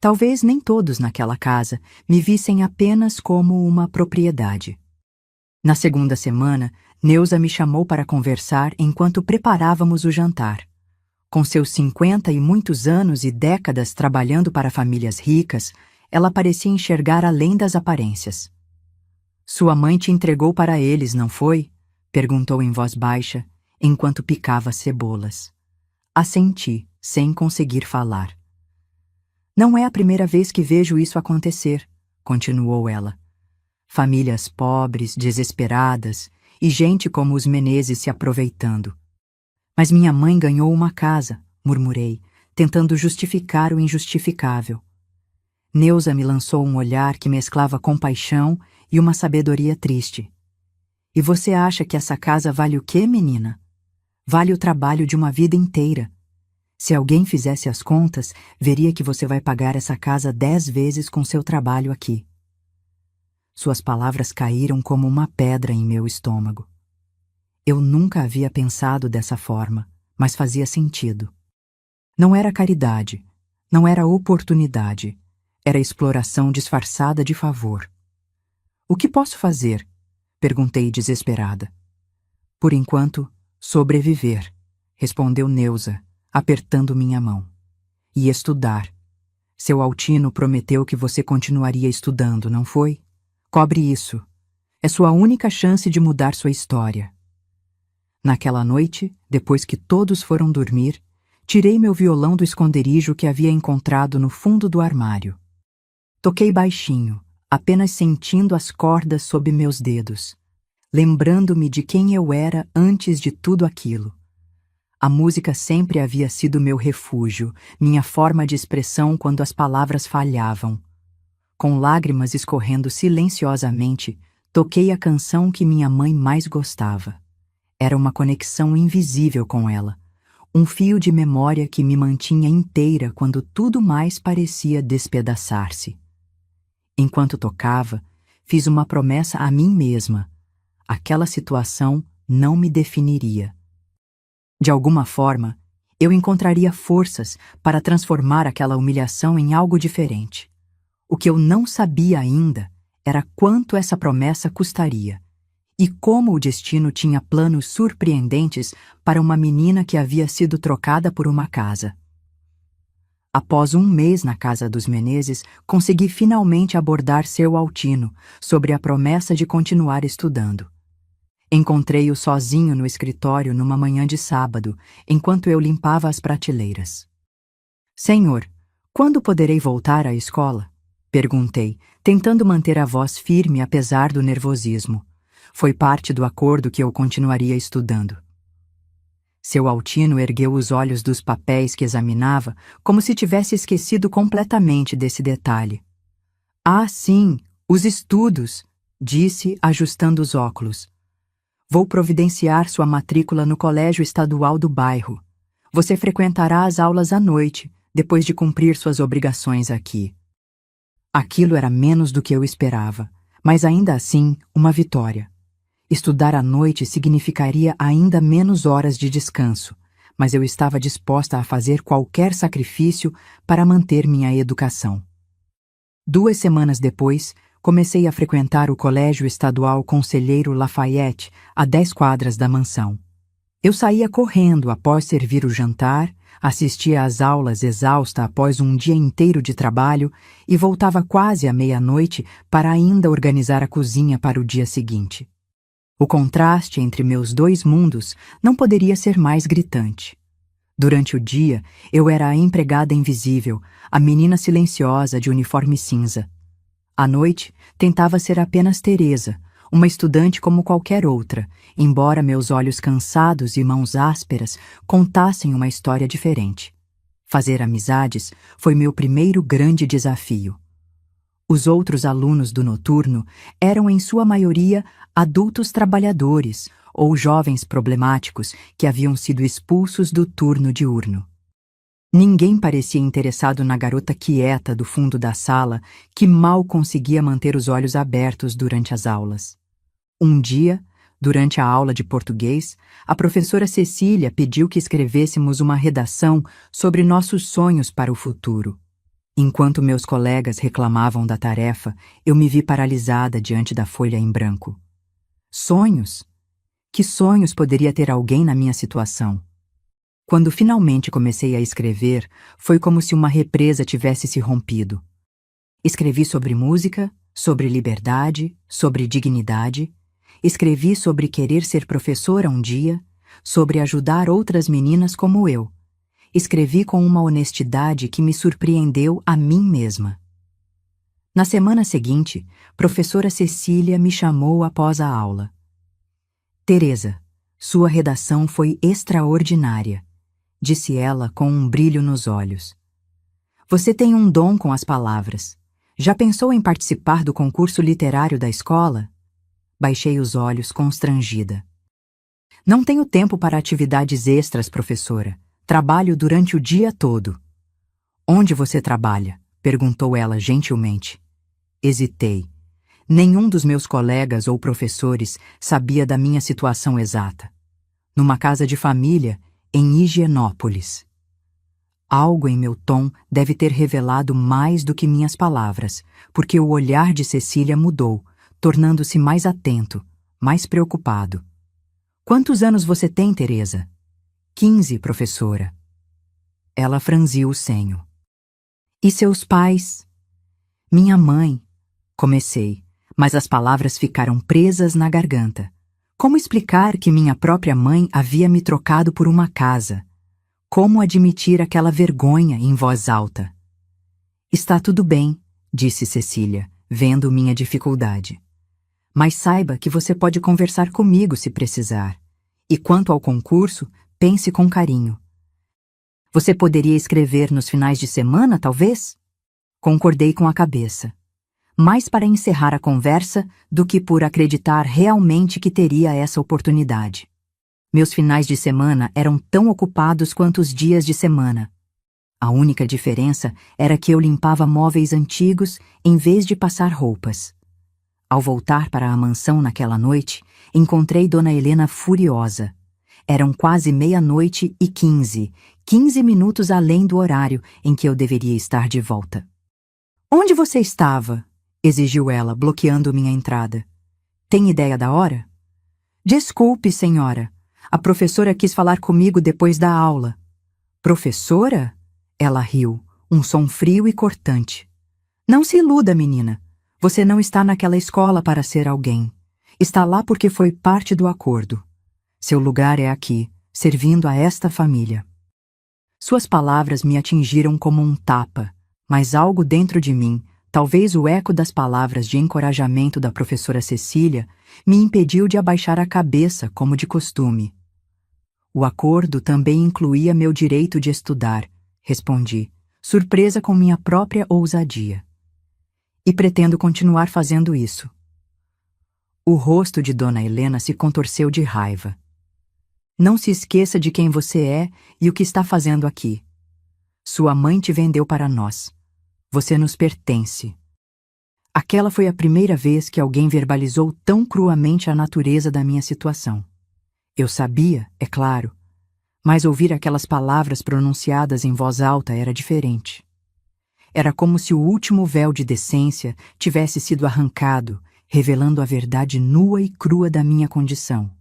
[SPEAKER 1] Talvez nem todos naquela casa me vissem apenas como uma propriedade. Na segunda semana, Neuza me chamou para conversar enquanto preparávamos o jantar. Com seus 50 e muitos anos e décadas trabalhando para famílias ricas, ela parecia enxergar além das aparências. Sua mãe te entregou para eles, não foi? Perguntou em voz baixa, enquanto picava cebolas. Assenti, sem conseguir falar. Não é a primeira vez que vejo isso acontecer, continuou ela. Famílias pobres, desesperadas, e gente como os Menezes se aproveitando. Mas minha mãe ganhou uma casa, murmurei, tentando justificar o injustificável. Neuza me lançou um olhar que mesclava compaixão e uma sabedoria triste. E você acha que essa casa vale o quê, menina? Vale o trabalho de uma vida inteira. Se alguém fizesse as contas, veria que você vai pagar essa casa 10 vezes com seu trabalho aqui. Suas palavras caíram como uma pedra em meu estômago. Eu nunca havia pensado dessa forma, mas fazia sentido. Não era caridade, não era oportunidade, era exploração disfarçada de favor. O que posso fazer? Perguntei desesperada. Por enquanto, sobreviver, respondeu Neuza, apertando minha mão. E estudar. Seu Altino prometeu que você continuaria estudando, não foi? Cobre isso. É sua única chance de mudar sua história. Naquela noite, depois que todos foram dormir, tirei meu violão do esconderijo que havia encontrado no fundo do armário. Toquei baixinho, apenas sentindo as cordas sob meus dedos, lembrando-me de quem eu era antes de tudo aquilo. A música sempre havia sido meu refúgio, minha forma de expressão quando as palavras falhavam. Com lágrimas escorrendo silenciosamente, toquei a canção que minha mãe mais gostava. Era uma conexão invisível com ela, um fio de memória que me mantinha inteira quando tudo mais parecia despedaçar-se. Enquanto tocava, fiz uma promessa a mim mesma. Aquela situação não me definiria. De alguma forma, eu encontraria forças para transformar aquela humilhação em algo diferente. O que eu não sabia ainda era quanto essa promessa custaria. E como o destino tinha planos surpreendentes para uma menina que havia sido trocada por uma casa. Após um mês na casa dos Menezes, consegui finalmente abordar seu Altino sobre a promessa de continuar estudando. Encontrei-o sozinho no escritório numa manhã de sábado, enquanto eu limpava as prateleiras. Senhor, quando poderei voltar à escola? Perguntei, tentando manter a voz firme apesar do nervosismo. Foi parte do acordo que eu continuaria estudando. Seu Altino ergueu os olhos dos papéis que examinava, como se tivesse esquecido completamente desse detalhe. Ah, sim, os estudos, disse, ajustando os óculos. Vou providenciar sua matrícula no colégio estadual do bairro. Você frequentará as aulas à noite, depois de cumprir suas obrigações aqui. Aquilo era menos do que eu esperava, mas ainda assim, uma vitória. Estudar à noite significaria ainda menos horas de descanso, mas eu estava disposta a fazer qualquer sacrifício para manter minha educação. 2 semanas depois, comecei a frequentar o Colégio Estadual Conselheiro Lafayette, a 10 quadras da mansão. Eu saía correndo após servir o jantar, assistia às aulas exausta após um dia inteiro de trabalho e voltava quase à meia-noite para ainda organizar a cozinha para o dia seguinte. O contraste entre meus 2 mundos não poderia ser mais gritante. Durante o dia, eu era a empregada invisível, a menina silenciosa de uniforme cinza. À noite, tentava ser apenas Teresa, uma estudante como qualquer outra, embora meus olhos cansados e mãos ásperas contassem uma história diferente. Fazer amizades foi meu primeiro grande desafio. Os outros alunos do noturno eram, em sua maioria, adultos trabalhadores ou jovens problemáticos que haviam sido expulsos do turno diurno. Ninguém parecia interessado na garota quieta do fundo da sala que mal conseguia manter os olhos abertos durante as aulas. Um dia, durante a aula de português, a professora Cecília pediu que escrevêssemos uma redação sobre nossos sonhos para o futuro. Enquanto meus colegas reclamavam da tarefa, eu me vi paralisada diante da folha em branco. Sonhos? Que sonhos poderia ter alguém na minha situação? Quando finalmente comecei a escrever, foi como se uma represa tivesse se rompido. Escrevi sobre música, sobre liberdade, sobre dignidade. Escrevi sobre querer ser professora um dia, sobre ajudar outras meninas como eu. Escrevi com uma honestidade que me surpreendeu a mim mesma. Na semana seguinte, professora Cecília me chamou após a aula. Teresa, sua redação foi extraordinária, disse ela com um brilho nos olhos. Você tem um dom com as palavras. Já pensou em participar do concurso literário da escola? Baixei os olhos, constrangida. Não tenho tempo para atividades extras, professora. Trabalho durante o dia todo. Onde você trabalha? Perguntou ela gentilmente. Hesitei. Nenhum dos meus colegas ou professores sabia da minha situação exata. Numa casa de família, em Higienópolis. Algo em meu tom deve ter revelado mais do que minhas palavras, porque o olhar de Cecília mudou, tornando-se mais atento, mais preocupado. Quantos anos você tem, Teresa? 15, professora. Ela franziu o senho. E seus pais? Minha mãe. Comecei, mas as palavras ficaram presas na garganta. Como explicar que minha própria mãe havia me trocado por uma casa? Como admitir aquela vergonha em voz alta? Está tudo bem, disse Cecília, vendo minha dificuldade. Mas saiba que você pode conversar comigo se precisar. E quanto ao concurso, pense com carinho. Você poderia escrever nos finais de semana, talvez? Concordei com a cabeça. Mais para encerrar a conversa do que por acreditar realmente que teria essa oportunidade. Meus finais de semana eram tão ocupados quanto os dias de semana. A única diferença era que eu limpava móveis antigos em vez de passar roupas. Ao voltar para a mansão naquela noite, encontrei Dona Helena furiosa. Eram quase 00:15, 15 minutos além do horário em que eu deveria estar de volta. Onde você estava? Exigiu ela, bloqueando minha entrada. Tem ideia da hora? Desculpe, senhora. A professora quis falar comigo depois da aula. Professora? Ela riu, um som frio e cortante. Não se iluda, menina. Você não está naquela escola para ser alguém. Está lá porque foi parte do acordo. Seu lugar é aqui, servindo a esta família. Suas palavras me atingiram como um tapa, mas algo dentro de mim, talvez o eco das palavras de encorajamento da professora Cecília, me impediu de abaixar a cabeça como de costume. O acordo também incluía meu direito de estudar, respondi, surpresa com minha própria ousadia. E pretendo continuar fazendo isso. O rosto de Dona Helena se contorceu de raiva. Não se esqueça de quem você é e o que está fazendo aqui. Sua mãe te vendeu para nós. Você nos pertence. Aquela foi a primeira vez que alguém verbalizou tão cruamente a natureza da minha situação. Eu sabia, é claro, mas ouvir aquelas palavras pronunciadas em voz alta era diferente. Era como se o último véu de decência tivesse sido arrancado, revelando a verdade nua e crua da minha condição.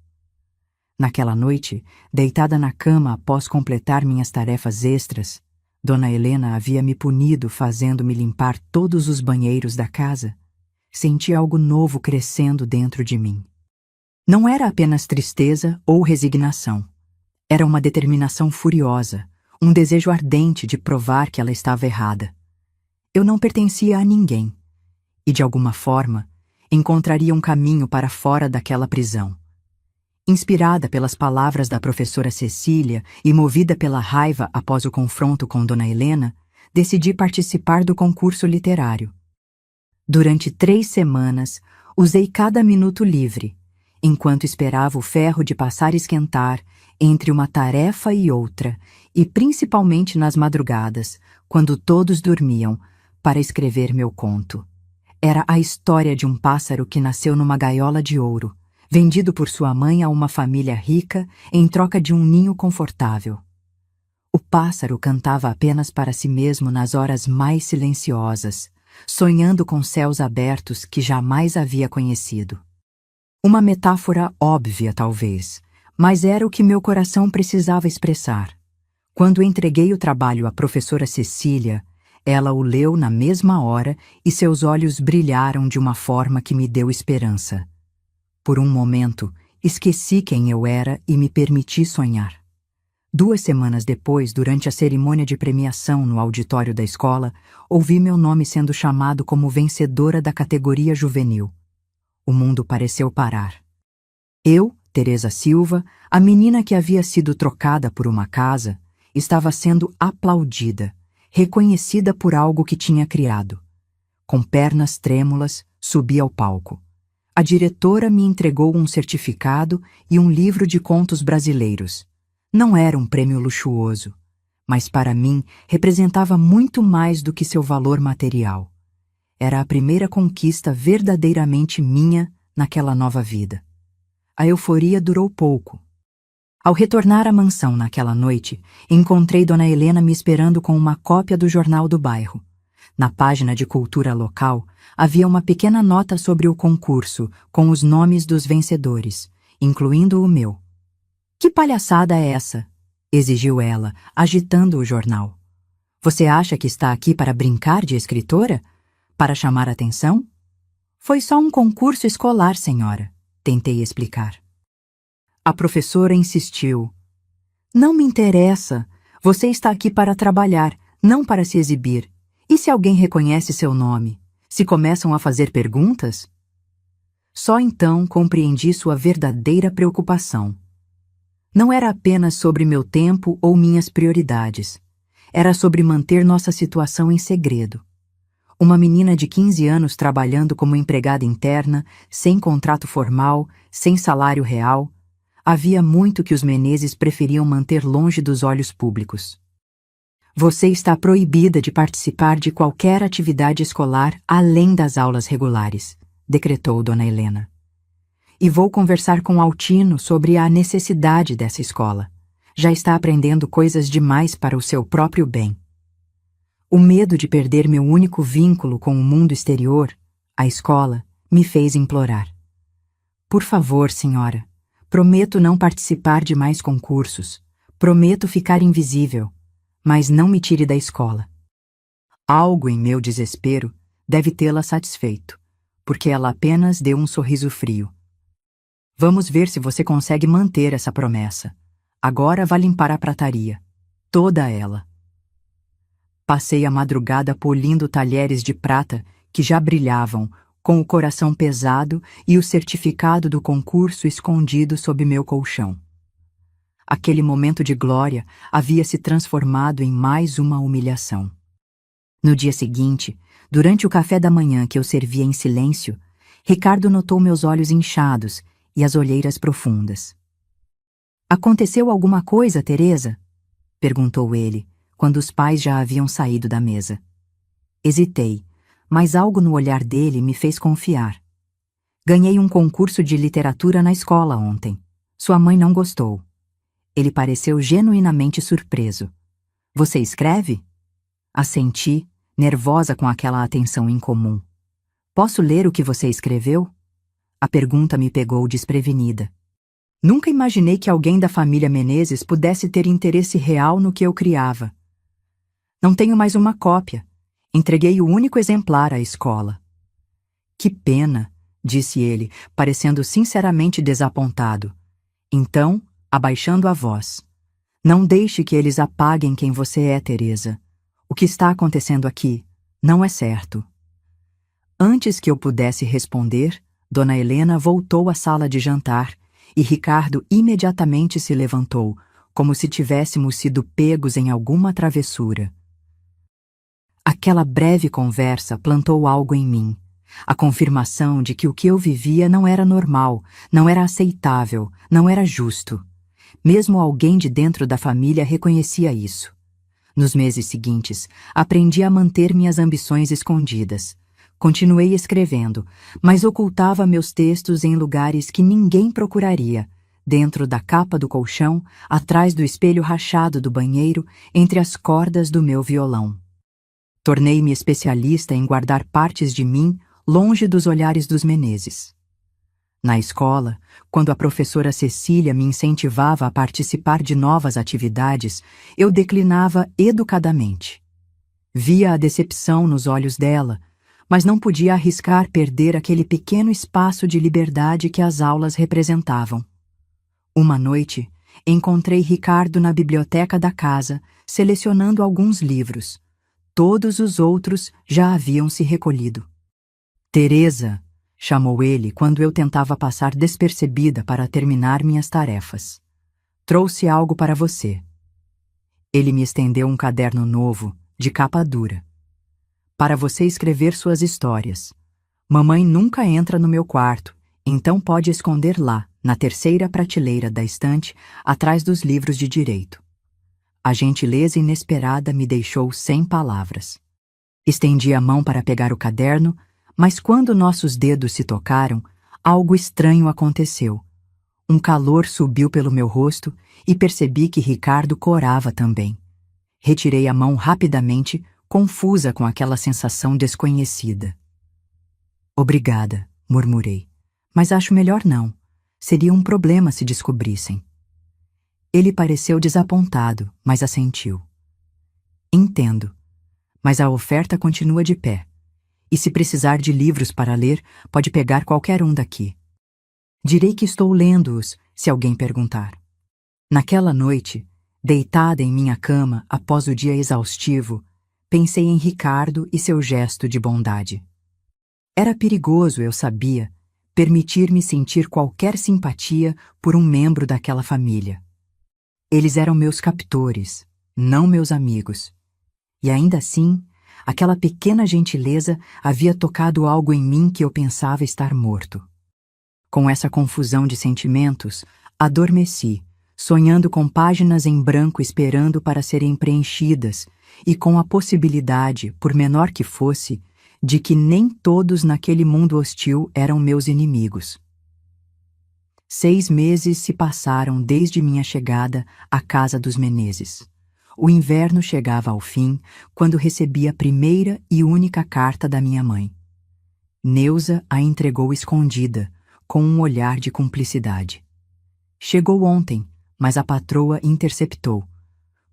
[SPEAKER 1] Naquela noite, deitada na cama após completar minhas tarefas extras, Dona Helena havia me punido fazendo-me limpar todos os banheiros da casa. Senti algo novo crescendo dentro de mim. Não era apenas tristeza ou resignação. Era uma determinação furiosa, um desejo ardente de provar que ela estava errada. Eu não pertencia a ninguém, e de alguma forma, encontraria um caminho para fora daquela prisão. Inspirada pelas palavras da professora Cecília e movida pela raiva após o confronto com Dona Helena, decidi participar do concurso literário. Durante 3 semanas, usei cada minuto livre, enquanto esperava o ferro de passar e esquentar entre uma tarefa e outra, e principalmente nas madrugadas, quando todos dormiam, para escrever meu conto. Era a história de um pássaro que nasceu numa gaiola de ouro, vendido por sua mãe a uma família rica em troca de um ninho confortável. O pássaro cantava apenas para si mesmo nas horas mais silenciosas, sonhando com céus abertos que jamais havia conhecido. Uma metáfora óbvia, talvez, mas era o que meu coração precisava expressar. Quando entreguei o trabalho à professora Cecília, ela o leu na mesma hora e seus olhos brilharam de uma forma que me deu esperança. Por um momento, esqueci quem eu era e me permiti sonhar. 2 semanas depois, durante a cerimônia de premiação no auditório da escola, ouvi meu nome sendo chamado como vencedora da categoria juvenil. O mundo pareceu parar. Eu, Teresa Silva, a menina que havia sido trocada por uma casa, estava sendo aplaudida, reconhecida por algo que tinha criado. Com pernas trêmulas, subi ao palco. A diretora me entregou um certificado e um livro de contos brasileiros. Não era um prêmio luxuoso, mas para mim representava muito mais do que seu valor material. Era a primeira conquista verdadeiramente minha naquela nova vida. A euforia durou pouco. Ao retornar à mansão naquela noite, encontrei Dona Helena me esperando com uma cópia do jornal do bairro. Na página de cultura local, havia uma pequena nota sobre o concurso, com os nomes dos vencedores, incluindo o meu. "Que palhaçada é essa?" exigiu ela, agitando o jornal. "Você acha que está aqui para brincar de escritora? Para chamar atenção?" "Foi só um concurso escolar, senhora", tentei explicar. A professora insistiu. "Não me interessa. Você está aqui para trabalhar, não para se exibir. E se alguém reconhece seu nome? Se começam a fazer perguntas?" Só então compreendi sua verdadeira preocupação. Não era apenas sobre meu tempo ou minhas prioridades. Era sobre manter nossa situação em segredo. Uma menina de 15 anos trabalhando como empregada interna, sem contrato formal, sem salário real. Havia muito que os Menezes preferiam manter longe dos olhos públicos. "Você está proibida de participar de qualquer atividade escolar além das aulas regulares", decretou Dona Helena. "E vou conversar com Altino sobre a necessidade dessa escola. Já está aprendendo coisas demais para o seu próprio bem." O medo de perder meu único vínculo com o mundo exterior, a escola, me fez implorar. "Por favor, senhora, prometo não participar de mais concursos. Prometo ficar invisível, mas não me tire da escola." Algo em meu desespero deve tê-la satisfeito, porque ela apenas deu um sorriso frio. "Vamos ver se você consegue manter essa promessa. Agora vá limpar a prataria. Toda ela." Passei a madrugada polindo talheres de prata que já brilhavam, com o coração pesado e o certificado do concurso escondido sob meu colchão. Aquele momento de glória havia se transformado em mais uma humilhação. No dia seguinte, durante o café da manhã que eu servia em silêncio, Ricardo notou meus olhos inchados e as olheiras profundas. "Aconteceu alguma coisa, Teresa?" perguntou ele, quando os pais já haviam saído da mesa. Hesitei, mas algo no olhar dele me fez confiar. "Ganhei um concurso de literatura na escola ontem. Sua mãe não gostou." Ele pareceu genuinamente surpreso. "Você escreve?" Assenti, nervosa com aquela atenção incomum. "Posso ler o que você escreveu?" A pergunta me pegou desprevenida. Nunca imaginei que alguém da família Menezes pudesse ter interesse real no que eu criava. "Não tenho mais uma cópia. Entreguei o único exemplar à escola." "Que pena", disse ele, parecendo sinceramente desapontado. Então, abaixando a voz, Não deixe que eles apaguem quem você é, Teresa. O que está acontecendo aqui não é certo. Antes que eu pudesse responder, Dona Helena voltou à sala de jantar e Ricardo imediatamente se levantou, como se tivéssemos sido pegos em alguma travessura. Aquela breve conversa plantou algo em mim, a confirmação de que o que eu vivia não era normal, não era aceitável, não era justo. Mesmo alguém de dentro da família reconhecia isso. Nos meses seguintes, aprendi a manter minhas ambições escondidas. Continuei escrevendo, mas ocultava meus textos em lugares que ninguém procuraria, dentro da capa do colchão, atrás do espelho rachado do banheiro, entre as cordas do meu violão. Tornei-me especialista em guardar partes de mim longe dos olhares dos Menezes. Na escola, quando a professora Cecília me incentivava a participar de novas atividades, eu declinava educadamente. Via a decepção nos olhos dela, mas não podia arriscar perder aquele pequeno espaço de liberdade que as aulas representavam. Uma noite, encontrei Ricardo na biblioteca da casa, selecionando alguns livros. Todos os outros já haviam se recolhido. Teresa, chamou ele quando eu tentava passar despercebida para terminar minhas tarefas. Trouxe algo para você. Ele me estendeu um caderno novo, de capa dura. Para você escrever suas histórias. Mamãe nunca entra no meu quarto, então pode esconder lá, na terceira prateleira da estante, atrás dos livros de direito. A gentileza inesperada me deixou sem palavras. Estendi a mão para pegar o caderno, mas quando nossos dedos se tocaram, algo estranho aconteceu. Um calor subiu pelo meu rosto e percebi que Ricardo corava também. Retirei a mão rapidamente, confusa com aquela sensação desconhecida. Obrigada, murmurei, mas acho melhor não. Seria um problema se descobrissem. Ele pareceu desapontado, mas assentiu. Entendo, mas a oferta continua de pé. E se precisar de livros para ler, pode pegar qualquer um daqui. Direi que estou lendo-os, se alguém perguntar. Naquela noite, deitada em minha cama após o dia exaustivo, pensei em Ricardo e seu gesto de bondade. Era perigoso, eu sabia, permitir-me sentir qualquer simpatia por um membro daquela família. Eles eram meus captores, não meus amigos. E ainda assim, aquela pequena gentileza havia tocado algo em mim que eu pensava estar morto. Com essa confusão de sentimentos, adormeci, sonhando com páginas em branco esperando para serem preenchidas e com a possibilidade, por menor que fosse, de que nem todos naquele mundo hostil eram meus inimigos. 6 meses se passaram desde minha chegada à casa dos Menezes. O inverno chegava ao fim quando recebi a primeira e única carta da minha mãe. Neuza a entregou escondida, com um olhar de cumplicidade. Chegou ontem, mas a patroa interceptou.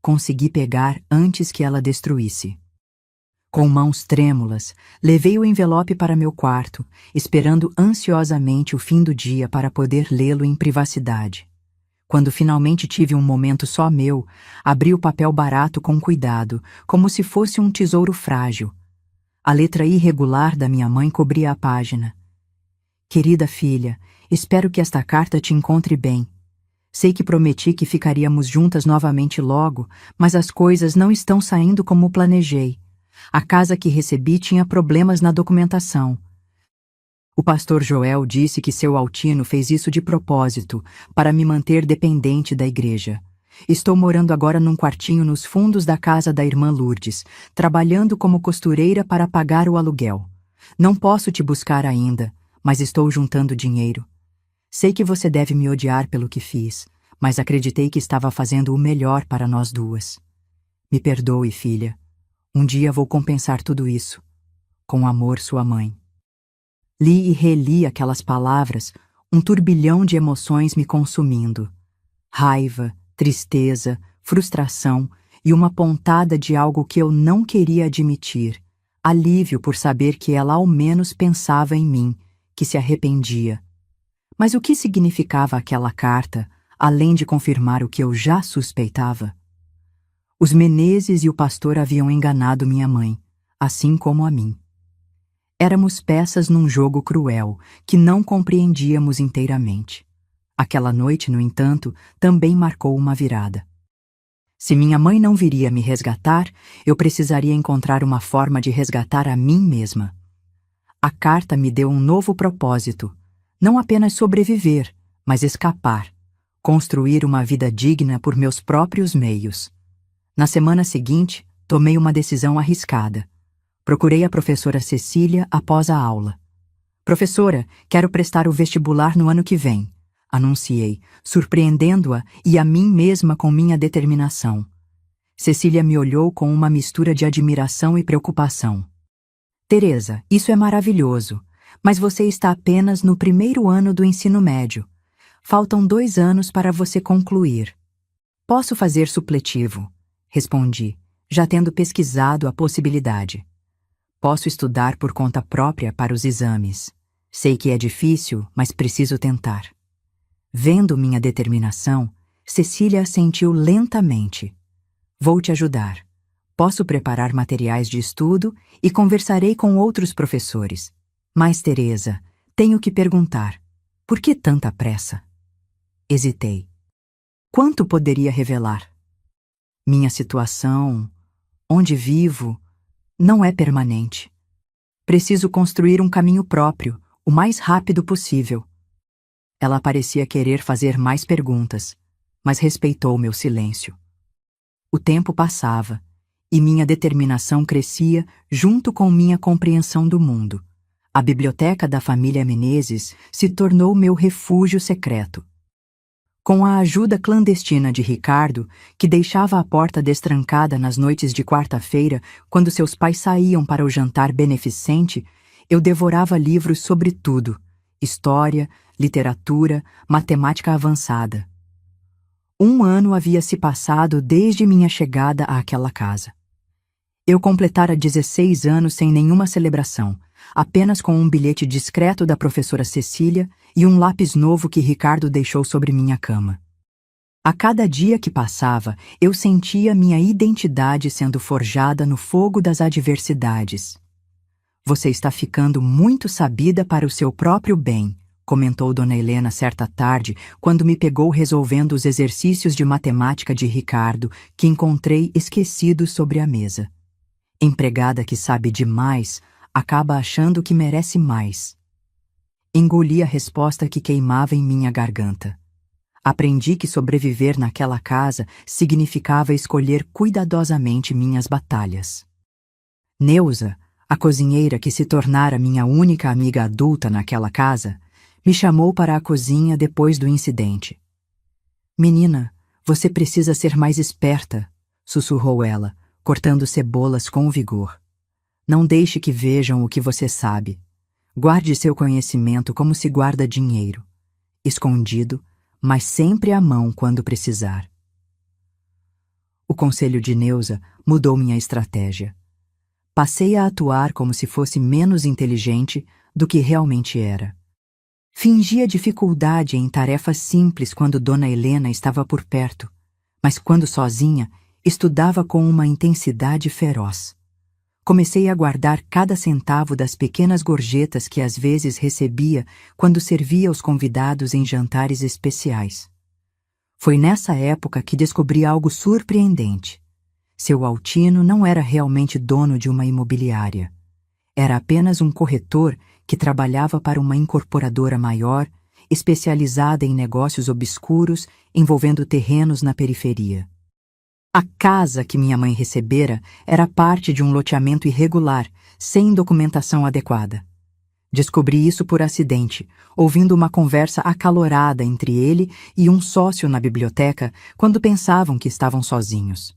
[SPEAKER 1] Consegui pegar antes que ela destruísse. Com mãos trêmulas, levei o envelope para meu quarto, esperando ansiosamente o fim do dia para poder lê-lo em privacidade. Quando finalmente tive um momento só meu, abri o papel barato com cuidado, como se fosse um tesouro frágil. A letra irregular da minha mãe cobria a página. Querida filha, espero que esta carta te encontre bem. Sei que prometi que ficaríamos juntas novamente logo, mas as coisas não estão saindo como planejei. A casa que recebi tinha problemas na documentação. O pastor Joel disse que seu Altino fez isso de propósito, para me manter dependente da igreja. Estou morando agora num quartinho nos fundos da casa da irmã Lourdes, trabalhando como costureira para pagar o aluguel. Não posso te buscar ainda, mas estou juntando dinheiro. Sei que você deve me odiar pelo que fiz, mas acreditei que estava fazendo o melhor para nós duas. Me perdoe, filha. Um dia vou compensar tudo isso. Com amor, sua mãe. Li e reli aquelas palavras, um turbilhão de emoções me consumindo. Raiva, tristeza, frustração e uma pontada de algo que eu não queria admitir. Alívio por saber que ela ao menos pensava em mim, que se arrependia. Mas o que significava aquela carta, além de confirmar o que eu já suspeitava. Os Menezes e o pastor haviam enganado minha mãe, assim como a mim. Éramos peças num jogo cruel, que não compreendíamos inteiramente. Aquela noite, no entanto, também marcou uma virada. Se minha mãe não viria me resgatar, eu precisaria encontrar uma forma de resgatar a mim mesma. A carta me deu um novo propósito: não apenas sobreviver, mas escapar, construir uma vida digna por meus próprios meios. Na semana seguinte, tomei uma decisão arriscada. Procurei a professora Cecília após a aula. "Professora, quero prestar o vestibular no ano que vem", anunciei, surpreendendo-a e a mim mesma com minha determinação. Cecília me olhou com uma mistura de admiração e preocupação. "Teresa, isso é maravilhoso, mas você está apenas no primeiro ano do ensino médio. Faltam 2 anos para você concluir." "Posso fazer supletivo", respondi, já tendo pesquisado a possibilidade. "Posso estudar por conta própria para os exames. Sei que é difícil, mas preciso tentar." Vendo minha determinação, Cecília assentiu lentamente. "Vou te ajudar. Posso preparar materiais de estudo e conversarei com outros professores. Mas, Teresa, tenho que perguntar: por que tanta pressa?" Hesitei. Quanto poderia revelar? Minha situação, onde vivo, não é permanente. Preciso construir um caminho próprio, o mais rápido possível. Ela parecia querer fazer mais perguntas, mas respeitou meu silêncio. O tempo passava, e minha determinação crescia junto com minha compreensão do mundo. A biblioteca da família Menezes se tornou meu refúgio secreto. Com a ajuda clandestina de Ricardo, que deixava a porta destrancada nas noites de quarta-feira, quando seus pais saíam para o jantar beneficente, eu devorava livros sobre tudo: história, literatura, matemática avançada. 1 ano havia se passado desde minha chegada àquela casa. Eu completara 16 anos sem nenhuma celebração, apenas com um bilhete discreto da professora Cecília e um lápis novo que Ricardo deixou sobre minha cama. A cada dia que passava, eu sentia minha identidade sendo forjada no fogo das adversidades. "Você está ficando muito sabida para o seu próprio bem", comentou Dona Helena certa tarde, quando me pegou resolvendo os exercícios de matemática de Ricardo, que encontrei esquecidos sobre a mesa. Empregada que sabe demais acaba achando que merece mais. Engoli a resposta que queimava em minha garganta. Aprendi que sobreviver naquela casa significava escolher cuidadosamente minhas batalhas. Neuza, a cozinheira que se tornara minha única amiga adulta naquela casa, me chamou para a cozinha depois do incidente. "Menina, você precisa ser mais esperta", sussurrou ela, cortando cebolas com vigor. "Não deixe que vejam o que você sabe. Guarde seu conhecimento como se guarda dinheiro, escondido, mas sempre à mão quando precisar." O conselho de Neuza mudou minha estratégia. Passei a atuar como se fosse menos inteligente do que realmente era. Fingia dificuldade em tarefas simples quando Dona Helena estava por perto, mas quando sozinha, estudava com uma intensidade feroz. Comecei a guardar cada centavo das pequenas gorjetas que às vezes recebia quando servia aos convidados em jantares especiais. Foi nessa época que descobri algo surpreendente. Seu Altino não era realmente dono de uma imobiliária. Era apenas um corretor que trabalhava para uma incorporadora maior, especializada em negócios obscuros envolvendo terrenos na periferia. A casa que minha mãe recebera era parte de um loteamento irregular, sem documentação adequada. Descobri isso por acidente, ouvindo uma conversa acalorada entre ele e um sócio na biblioteca quando pensavam que estavam sozinhos.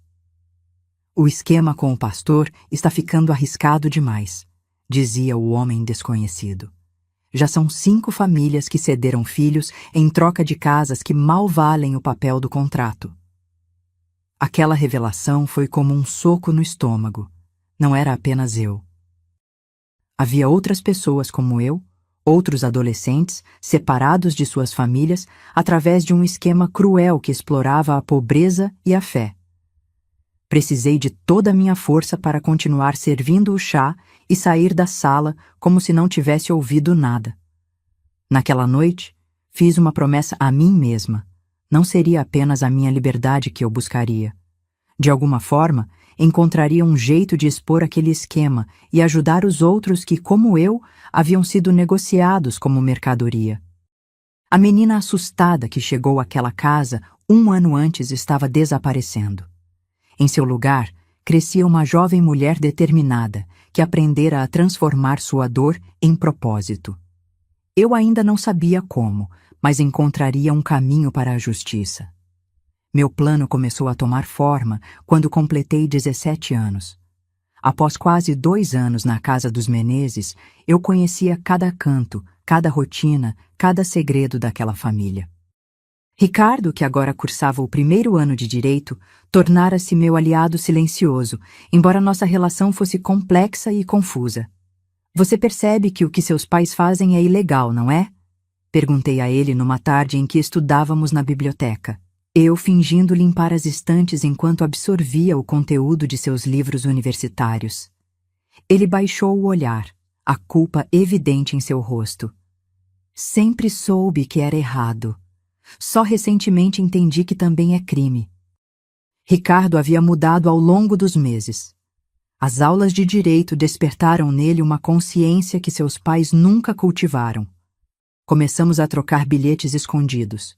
[SPEAKER 1] "O esquema com o pastor está ficando arriscado demais", dizia o homem desconhecido. "Já são 5 famílias que cederam filhos em troca de casas que mal valem o papel do contrato." Aquela revelação foi como um soco no estômago. Não era apenas eu. Havia outras pessoas como eu, Outros adolescentes, separados de suas famílias, através de um esquema cruel que explorava a pobreza e a fé. Precisei de toda a minha força para continuar servindo o chá e sair da sala como se não tivesse ouvido nada. Naquela noite, fiz uma promessa a mim mesma. Não seria apenas a minha liberdade que eu buscaria. De alguma forma, encontraria um jeito de expor aquele esquema e ajudar os outros que, como eu, haviam sido negociados como mercadoria. A menina assustada que chegou àquela casa 1 ano antes estava desaparecendo. Em seu lugar, crescia uma jovem mulher determinada, que aprendera a transformar sua dor em propósito. Eu ainda não sabia como, mas encontraria um caminho para a justiça. Meu plano começou a tomar forma quando completei 17 anos. Após quase 2 anos na casa dos Menezes, eu conhecia cada canto, cada rotina, cada segredo daquela família. Ricardo, que agora cursava o 1º ano de Direito, tornara-se meu aliado silencioso, embora nossa relação fosse complexa e confusa. Você percebe que o que seus pais fazem é ilegal, não é? Perguntei a ele numa tarde em que estudávamos na biblioteca. Eu fingindo limpar as estantes enquanto absorvia o conteúdo de seus livros universitários. Ele baixou o olhar, a culpa evidente em seu rosto. Sempre soube que era errado. Só recentemente entendi que também é crime. Ricardo havia mudado ao longo dos meses. As aulas de direito despertaram nele uma consciência que seus pais nunca cultivaram. Começamos a trocar bilhetes escondidos.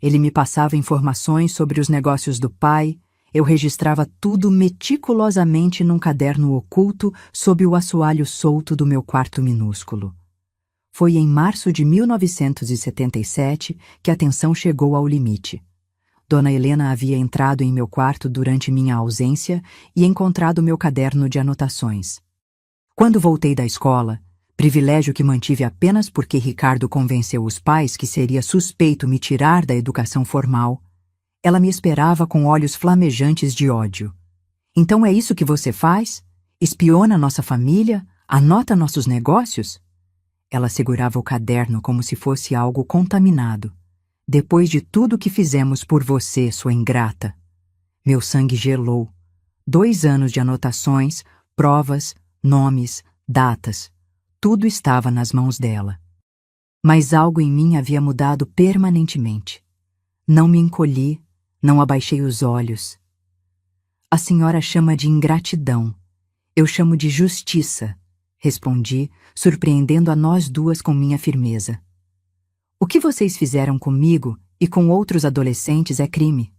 [SPEAKER 1] Ele me passava informações sobre os negócios do pai, eu registrava tudo meticulosamente num caderno oculto sob o assoalho solto do meu quarto minúsculo. Foi em março de 1977 que a tensão chegou ao limite. Dona Helena havia entrado em meu quarto durante minha ausência e encontrado meu caderno de anotações. Quando voltei da escola, privilégio que mantive apenas porque Ricardo convenceu os pais que seria suspeito me tirar da educação formal, ela me esperava com olhos flamejantes de ódio. Então é isso que você faz? Espiona nossa família? Anota nossos negócios? Ela segurava o caderno como se fosse algo contaminado. Depois de tudo que fizemos por você, sua ingrata. Meu sangue gelou. 2 anos de anotações, provas, nomes, datas. Tudo estava nas mãos dela. Mas algo em mim havia mudado permanentemente. Não me encolhi, não abaixei os olhos. A senhora chama de ingratidão. Eu chamo de justiça, respondi, surpreendendo a nós duas com minha firmeza. O que vocês fizeram comigo e com outros adolescentes é crime.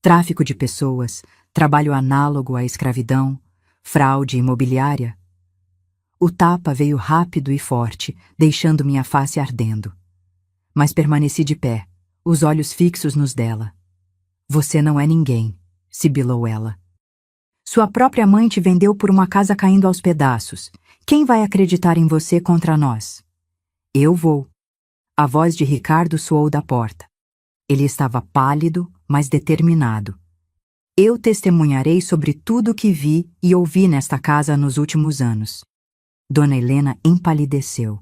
[SPEAKER 1] Tráfico de pessoas, trabalho análogo à escravidão, fraude imobiliária. O tapa veio rápido e forte, deixando minha face ardendo. Mas permaneci de pé, os olhos fixos nos dela. Você não é ninguém, sibilou ela. Sua própria mãe te vendeu por uma casa caindo aos pedaços. Quem vai acreditar em você contra nós? Eu vou. A voz de Ricardo soou da porta. Ele estava pálido, mas determinado. Eu testemunharei sobre tudo o que vi e ouvi nesta casa nos últimos anos. Dona Helena empalideceu.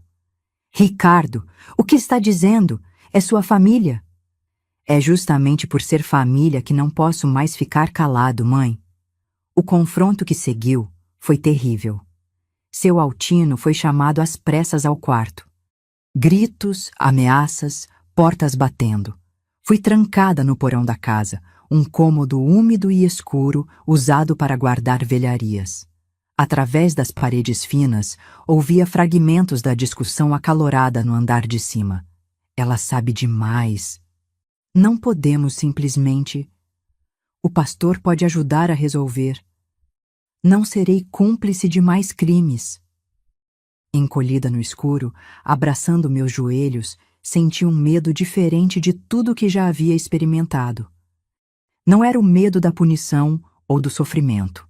[SPEAKER 1] Ricardo, o que está dizendo? É sua família. É justamente por ser família que não posso mais ficar calado, mãe. O confronto que seguiu foi terrível. Seu Altino foi chamado às pressas ao quarto. Gritos, ameaças, portas batendo. Fui trancada no porão da casa, um cômodo úmido e escuro usado para guardar velharias. Através das paredes finas, ouvia fragmentos da discussão acalorada no andar de cima. Ela sabe demais. Não podemos simplesmente... O pastor pode ajudar a resolver. Não serei cúmplice de mais crimes. Encolhida no escuro, abraçando meus joelhos, senti um medo diferente de tudo que já havia experimentado. Não era o medo da punição ou do sofrimento.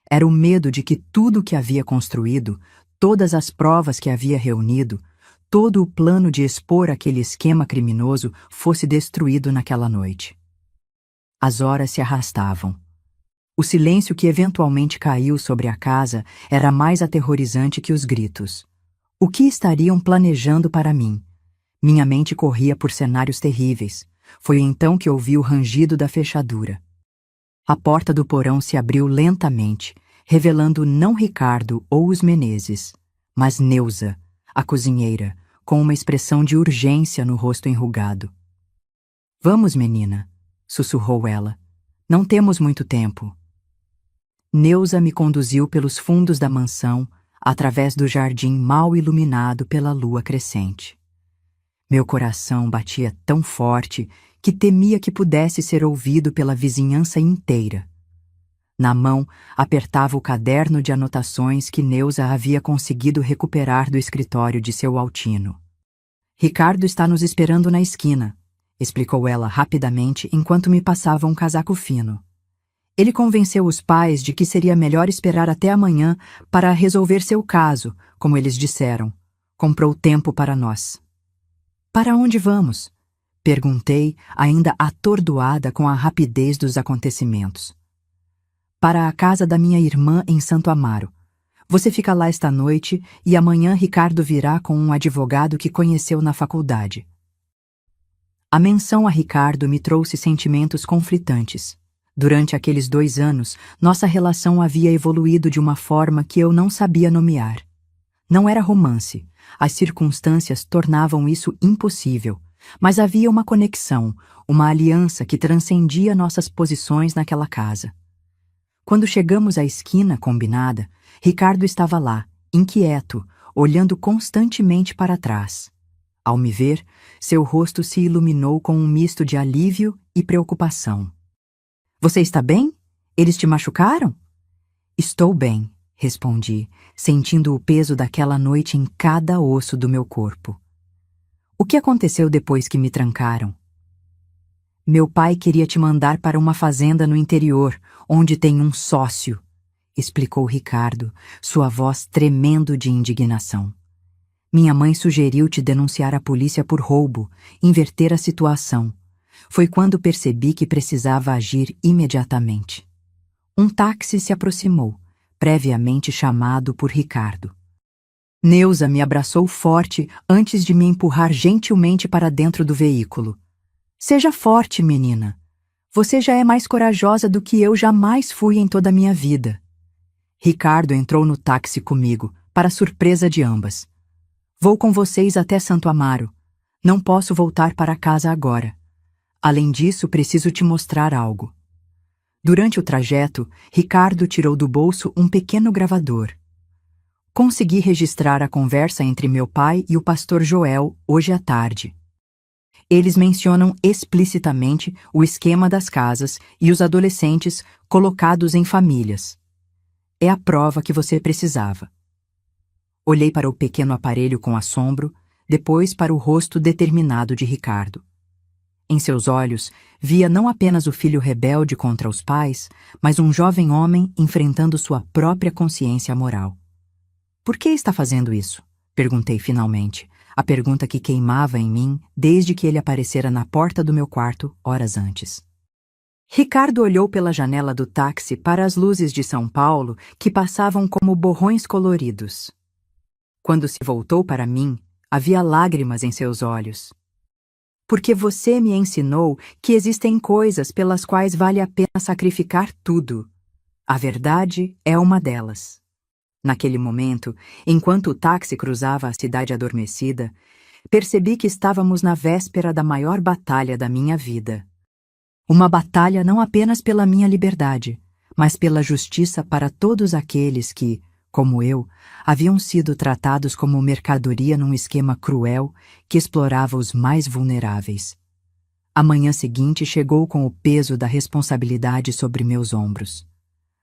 [SPEAKER 1] Era o medo de que tudo que havia construído, todas as provas que havia reunido, todo o plano de expor aquele esquema criminoso fosse destruído naquela noite. As horas se arrastavam. O silêncio que eventualmente caiu sobre a casa era mais aterrorizante que os gritos. O que estariam planejando para mim? Minha mente corria por cenários terríveis. Foi então que ouvi o rangido da fechadura. A porta do porão se abriu lentamente, revelando não Ricardo ou os Menezes, mas Neuza, a cozinheira, com uma expressão de urgência no rosto enrugado. "Vamos, menina", sussurrou ela. "Não temos muito tempo." Neuza me conduziu pelos fundos da mansão, através do jardim mal iluminado pela lua crescente. Meu coração batia tão forte que temia que pudesse ser ouvido pela vizinhança inteira. Na mão, apertava o caderno de anotações que Neuza havia conseguido recuperar do escritório de seu Altino. "Ricardo está nos esperando na esquina", explicou ela rapidamente enquanto me passava um casaco fino. "Ele convenceu os pais de que seria melhor esperar até amanhã para resolver seu caso, como eles disseram. Comprou tempo para nós." "Para onde vamos?" perguntei, ainda atordoada com a rapidez dos acontecimentos. "Para a casa da minha irmã em Santo Amaro. Você fica lá esta noite e amanhã Ricardo virá com um advogado que conheceu na faculdade." A menção a Ricardo me trouxe sentimentos conflitantes. Durante aqueles 2 anos, nossa relação havia evoluído de uma forma que eu não sabia nomear. Não era romance, as circunstâncias tornavam isso impossível, mas havia uma conexão, uma aliança que transcendia nossas posições naquela casa. Quando chegamos à esquina combinada, Ricardo estava lá, inquieto, olhando constantemente para trás. Ao me ver, seu rosto se iluminou com um misto de alívio e preocupação. "Você está bem? Eles te machucaram?" "Estou bem", respondi, sentindo o peso daquela noite em cada osso do meu corpo. "O que aconteceu depois que me trancaram?" "Meu pai queria te mandar para uma fazenda no interior, onde tem um sócio", explicou Ricardo, sua voz tremendo de indignação. "Minha mãe sugeriu te denunciar à polícia por roubo, inverter a situação. Foi quando percebi que precisava agir imediatamente." Um táxi se aproximou, previamente chamado por Ricardo. Neuza me abraçou forte antes de me empurrar gentilmente para dentro do veículo. "Seja forte, menina. Você já é mais corajosa do que eu jamais fui em toda a minha vida." Ricardo entrou no táxi comigo, para surpresa de ambas. "Vou com vocês até Santo Amaro. Não posso voltar para casa agora. Além disso, preciso te mostrar algo." Durante o trajeto, Ricardo tirou do bolso um pequeno gravador. Consegui registrar a conversa entre meu pai e o pastor Joel hoje à tarde. Eles mencionam explicitamente o esquema das casas e os adolescentes colocados em famílias. É a prova que você precisava. Olhei para o pequeno aparelho com assombro, depois para o rosto determinado de Ricardo. Em seus olhos, via não apenas o filho rebelde contra os pais, mas um jovem homem enfrentando sua própria consciência moral. "Por que está fazendo isso?" perguntei finalmente, a pergunta que queimava em mim desde que ele aparecera na porta do meu quarto horas antes. Ricardo olhou pela janela do táxi para as luzes de São Paulo que passavam como borrões coloridos. Quando se voltou para mim, havia lágrimas em seus olhos. "Porque você me ensinou que existem coisas pelas quais vale a pena sacrificar tudo. A verdade é uma delas." Naquele momento, enquanto o táxi cruzava a cidade adormecida, percebi que estávamos na véspera da maior batalha da minha vida. Uma batalha não apenas pela minha liberdade, mas pela justiça para todos aqueles que, como eu, haviam sido tratados como mercadoria num esquema cruel que explorava os mais vulneráveis. A manhã seguinte chegou com o peso da responsabilidade sobre meus ombros.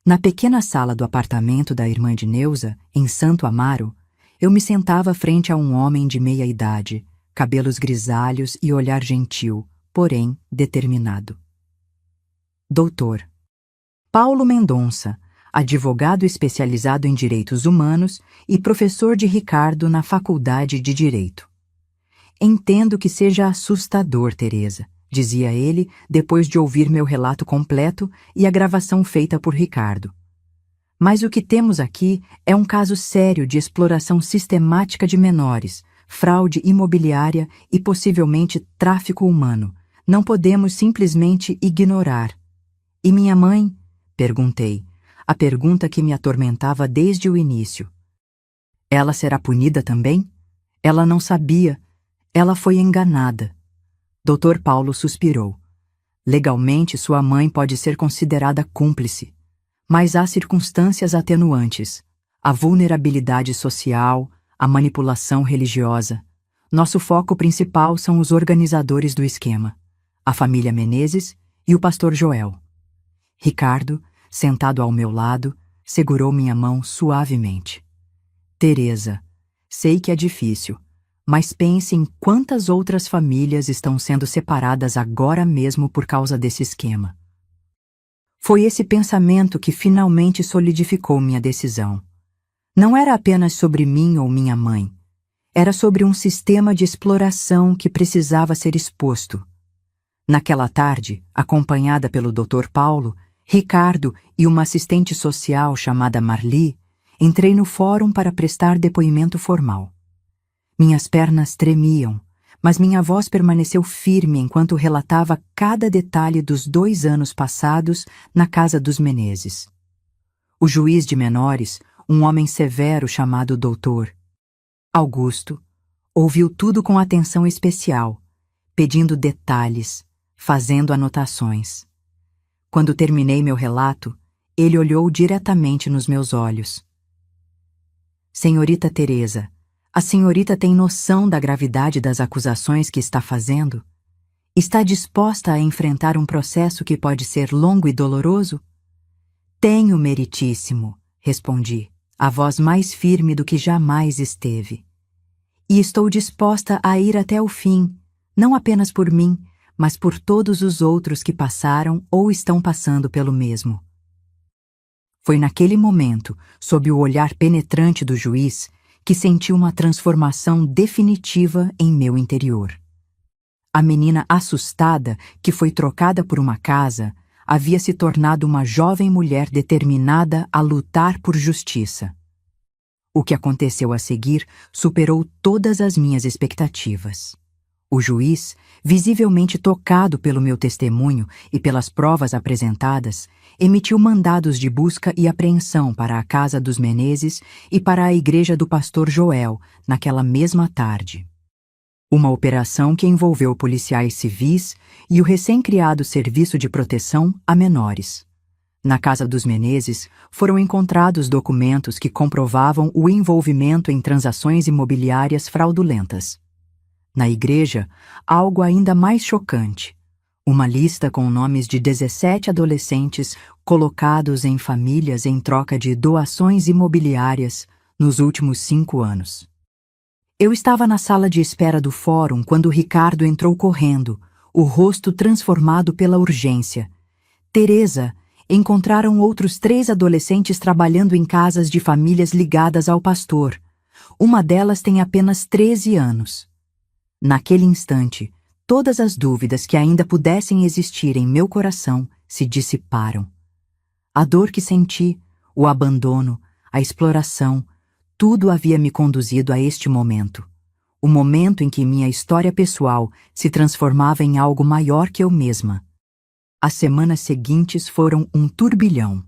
[SPEAKER 1] Na pequena sala do apartamento da irmã de Neuza, em Santo Amaro, eu me sentava frente a um homem de meia idade, cabelos grisalhos e olhar gentil, porém determinado. Doutor Paulo Mendonça, advogado especializado em direitos humanos e professor de Ricardo na Faculdade de Direito. "Entendo que seja assustador, Teresa", dizia ele depois de ouvir meu relato completo e a gravação feita por Ricardo. Mas o que temos aqui é um caso sério de exploração sistemática de menores, fraude imobiliária e possivelmente tráfico humano. Não podemos simplesmente ignorar. E minha mãe? Perguntei, a pergunta que me atormentava desde o início. Ela será punida também? Ela não sabia. Ela foi enganada. Dr. Paulo suspirou. Legalmente, sua mãe pode ser considerada cúmplice. Mas há circunstâncias atenuantes. A vulnerabilidade social, a manipulação religiosa. Nosso foco principal são os organizadores do esquema, a família Menezes e o pastor Joel. Ricardo, sentado ao meu lado, segurou minha mão suavemente. Teresa, sei que é difícil, mas pense em quantas outras famílias estão sendo separadas agora mesmo por causa desse esquema. Foi esse pensamento que finalmente solidificou minha decisão. Não era apenas sobre mim ou minha mãe. Era sobre um sistema de exploração que precisava ser exposto. Naquela tarde, acompanhada pelo Dr. Paulo, Ricardo e uma assistente social chamada Marli, entrei no fórum para prestar depoimento formal. Minhas pernas tremiam, mas minha voz permaneceu firme enquanto relatava cada detalhe dos 2 anos passados na casa dos Menezes. O juiz de menores, um homem severo chamado Dr. Augusto, ouviu tudo com atenção especial, pedindo detalhes, fazendo anotações. Quando terminei meu relato, ele olhou diretamente nos meus olhos. Senhorita Teresa, a senhorita tem noção da gravidade das acusações que está fazendo? Está disposta a enfrentar um processo que pode ser longo e doloroso? Tenho, meritíssimo, respondi, a voz mais firme do que jamais esteve. E estou disposta a ir até o fim, não apenas por mim, mas por todos os outros que passaram ou estão passando pelo mesmo. Foi naquele momento, sob o olhar penetrante do juiz, que senti uma transformação definitiva em meu interior. A menina assustada, que foi trocada por uma casa, havia se tornado uma jovem mulher determinada a lutar por justiça. O que aconteceu a seguir superou todas as minhas expectativas. O juiz, visivelmente tocado pelo meu testemunho e pelas provas apresentadas, emitiu mandados de busca e apreensão para a casa dos Menezes e para a igreja do pastor Joel, naquela mesma tarde. Uma operação que envolveu policiais civis e o recém-criado Serviço de Proteção a Menores. Na casa dos Menezes, foram encontrados documentos que comprovavam o envolvimento em transações imobiliárias fraudulentas. Na igreja, algo ainda mais chocante. Uma lista com nomes de 17 adolescentes colocados em famílias em troca de doações imobiliárias nos últimos 5 anos. Eu estava na sala de espera do fórum quando Ricardo entrou correndo, o rosto transformado pela urgência. Teresa, encontraram outros 3 adolescentes trabalhando em casas de famílias ligadas ao pastor. Uma delas tem apenas 13 anos. Naquele instante, todas as dúvidas que ainda pudessem existir em meu coração se dissiparam. A dor que senti, o abandono, a exploração, tudo havia me conduzido a este momento. O momento em que minha história pessoal se transformava em algo maior que eu mesma. As semanas seguintes foram um turbilhão.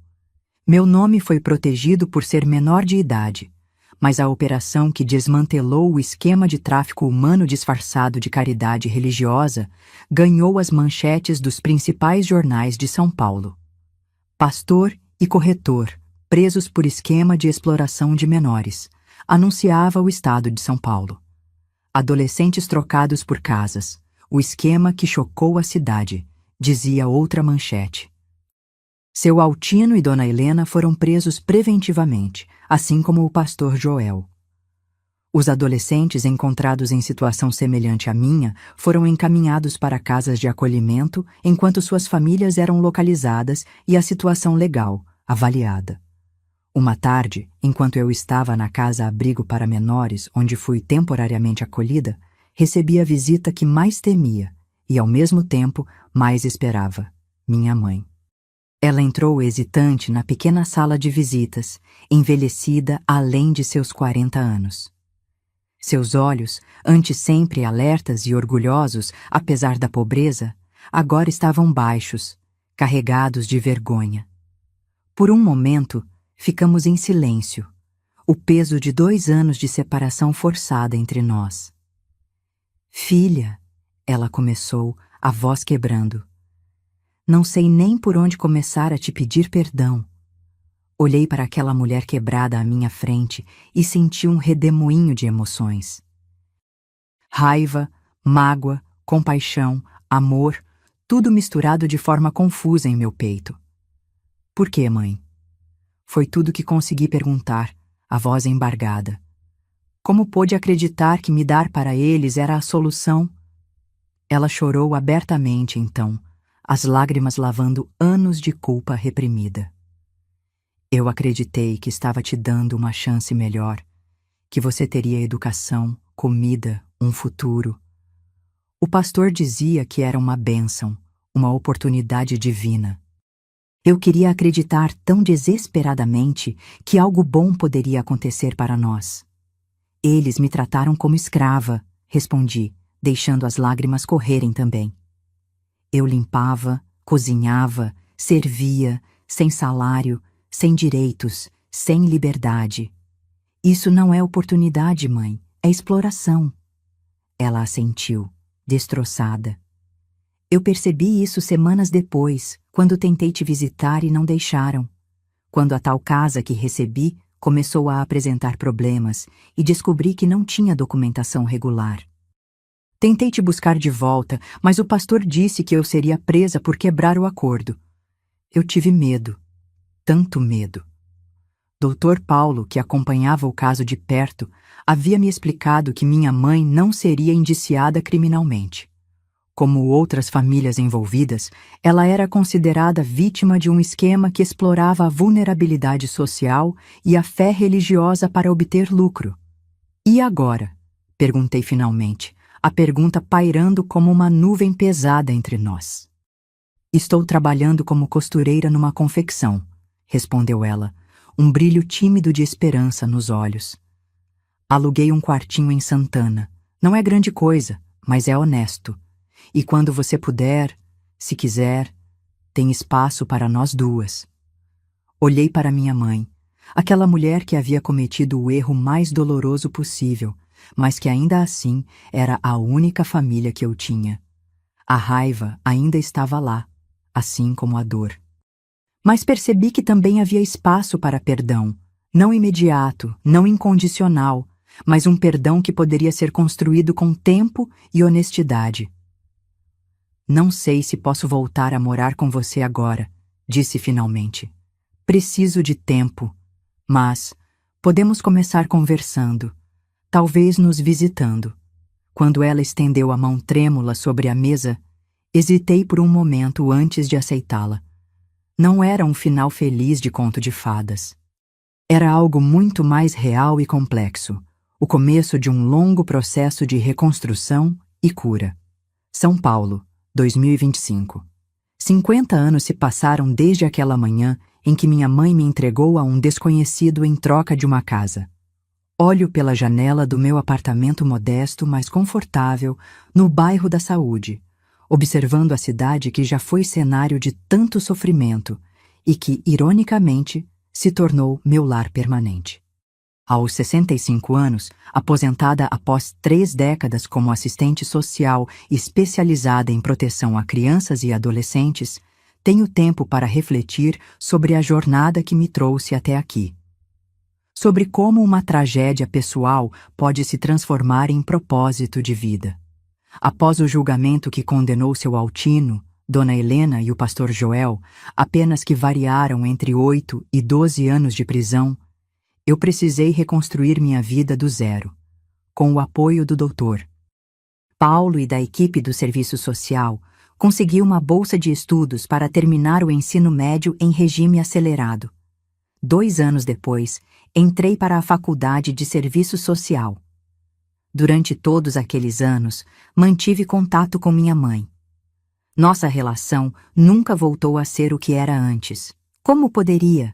[SPEAKER 1] Meu nome foi protegido por ser menor de idade, mas a operação que desmantelou o esquema de tráfico humano disfarçado de caridade religiosa ganhou as manchetes dos principais jornais de São Paulo. Pastor e corretor, presos por esquema de exploração de menores, anunciava o estado de São Paulo. Adolescentes trocados por casas, o esquema que chocou a cidade, dizia outra manchete. Seu Altino e Dona Helena foram presos preventivamente, assim como o pastor Joel. Os adolescentes encontrados em situação semelhante à minha foram encaminhados para casas de acolhimento enquanto suas famílias eram localizadas e a situação legal avaliada. Uma tarde, enquanto eu estava na casa-abrigo para menores, onde fui temporariamente acolhida, recebi a visita que mais temia e, ao mesmo tempo, mais esperava: minha mãe. Ela entrou hesitante na pequena sala de visitas, envelhecida além de seus 40 anos. Seus olhos, antes sempre alertas e orgulhosos, apesar da pobreza, agora estavam baixos, carregados de vergonha. Por um momento, ficamos em silêncio, o peso de 2 anos de separação forçada entre nós. Filha, ela começou, a voz quebrando. Não sei nem por onde começar a te pedir perdão. Olhei para aquela mulher quebrada à minha frente e senti um redemoinho de emoções. Raiva, mágoa, compaixão, amor, tudo misturado de forma confusa em meu peito. Por quê, mãe? Foi tudo que consegui perguntar, a voz embargada. Como pôde acreditar que me dar para eles era a solução? Ela chorou abertamente então, as lágrimas lavando anos de culpa reprimida. Eu acreditei que estava te dando uma chance melhor, que você teria educação, comida, um futuro. O pastor dizia que era uma bênção, uma oportunidade divina. Eu queria acreditar tão desesperadamente que algo bom poderia acontecer para nós. Eles me trataram como escrava, respondi, deixando as lágrimas correrem também. Eu limpava, cozinhava, servia, sem salário, sem direitos, sem liberdade. Isso não é oportunidade, mãe, é exploração. Ela assentiu, destroçada. Eu percebi isso semanas depois, quando tentei te visitar e não deixaram. Quando a tal casa que recebi começou a apresentar problemas e descobri que não tinha documentação regular. Tentei te buscar de volta, mas o pastor disse que eu seria presa por quebrar o acordo. Eu tive medo. Tanto medo. Dr. Paulo, que acompanhava o caso de perto, havia me explicado que minha mãe não seria indiciada criminalmente. Como outras famílias envolvidas, ela era considerada vítima de um esquema que explorava a vulnerabilidade social e a fé religiosa para obter lucro. E agora? Perguntei finalmente, a pergunta pairando como uma nuvem pesada entre nós. Estou trabalhando como costureira numa confecção, respondeu ela, um brilho tímido de esperança nos olhos. Aluguei um quartinho em Santana. Não é grande coisa, mas é honesto. E quando você puder, se quiser, tem espaço para nós duas. Olhei para minha mãe, aquela mulher que havia cometido o erro mais doloroso possível, mas que ainda assim era a única família que eu tinha. A raiva ainda estava lá, assim como a dor. Mas percebi que também havia espaço para perdão, não imediato, não incondicional, mas um perdão que poderia ser construído com tempo e honestidade. Não sei se posso voltar a morar com você agora, disse finalmente. Preciso de tempo, mas podemos começar conversando, talvez nos visitando. Quando ela estendeu a mão trêmula sobre a mesa, hesitei por um momento antes de aceitá-la. Não era um final feliz de conto de fadas. Era algo muito mais real e complexo, o começo de um longo processo de reconstrução e cura. São Paulo, 2025. 50 anos se passaram desde aquela manhã em que minha mãe me entregou a um desconhecido em troca de uma casa. Olho pela janela do meu apartamento modesto, mas confortável, no bairro da Saúde, observando a cidade que já foi cenário de tanto sofrimento e que, ironicamente, se tornou meu lar permanente. Aos 65 anos, aposentada após 3 décadas como assistente social especializada em proteção a crianças e adolescentes, tenho tempo para refletir sobre a jornada que me trouxe até aqui. Sobre como uma tragédia pessoal pode se transformar em propósito de vida. Após o julgamento que condenou seu altino, Dona Helena e o pastor Joel, apenas que variaram entre 8 e 12 anos de prisão, eu precisei reconstruir minha vida do zero, com o apoio do Dr. Paulo e da equipe do Serviço Social, consegui uma bolsa de estudos para terminar o ensino médio em regime acelerado. 2 anos depois, entrei para a Faculdade de Serviço Social. Durante todos aqueles anos, mantive contato com minha mãe. Nossa relação nunca voltou a ser o que era antes. Como poderia?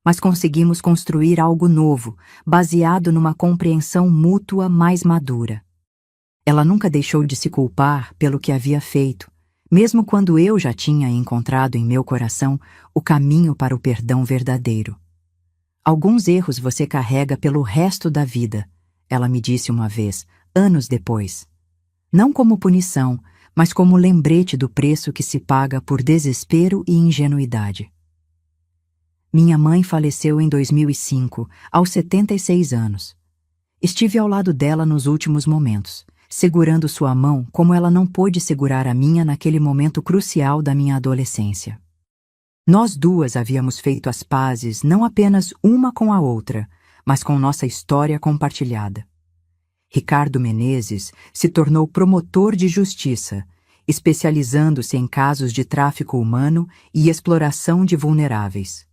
[SPEAKER 1] Mas conseguimos construir algo novo, baseado numa compreensão mútua mais madura. Ela nunca deixou de se culpar pelo que havia feito, mesmo quando eu já tinha encontrado em meu coração o caminho para o perdão verdadeiro. Alguns erros você carrega pelo resto da vida, ela me disse uma vez, anos depois. Não como punição, mas como lembrete do preço que se paga por desespero e ingenuidade. Minha mãe faleceu em 2005, aos 76 anos. Estive ao lado dela nos últimos momentos, segurando sua mão como ela não pôde segurar a minha naquele momento crucial da minha adolescência. Nós duas havíamos feito as pazes não apenas uma com a outra, mas com nossa história compartilhada. Ricardo Menezes se tornou promotor de justiça, especializando-se em casos de tráfico humano e exploração de vulneráveis.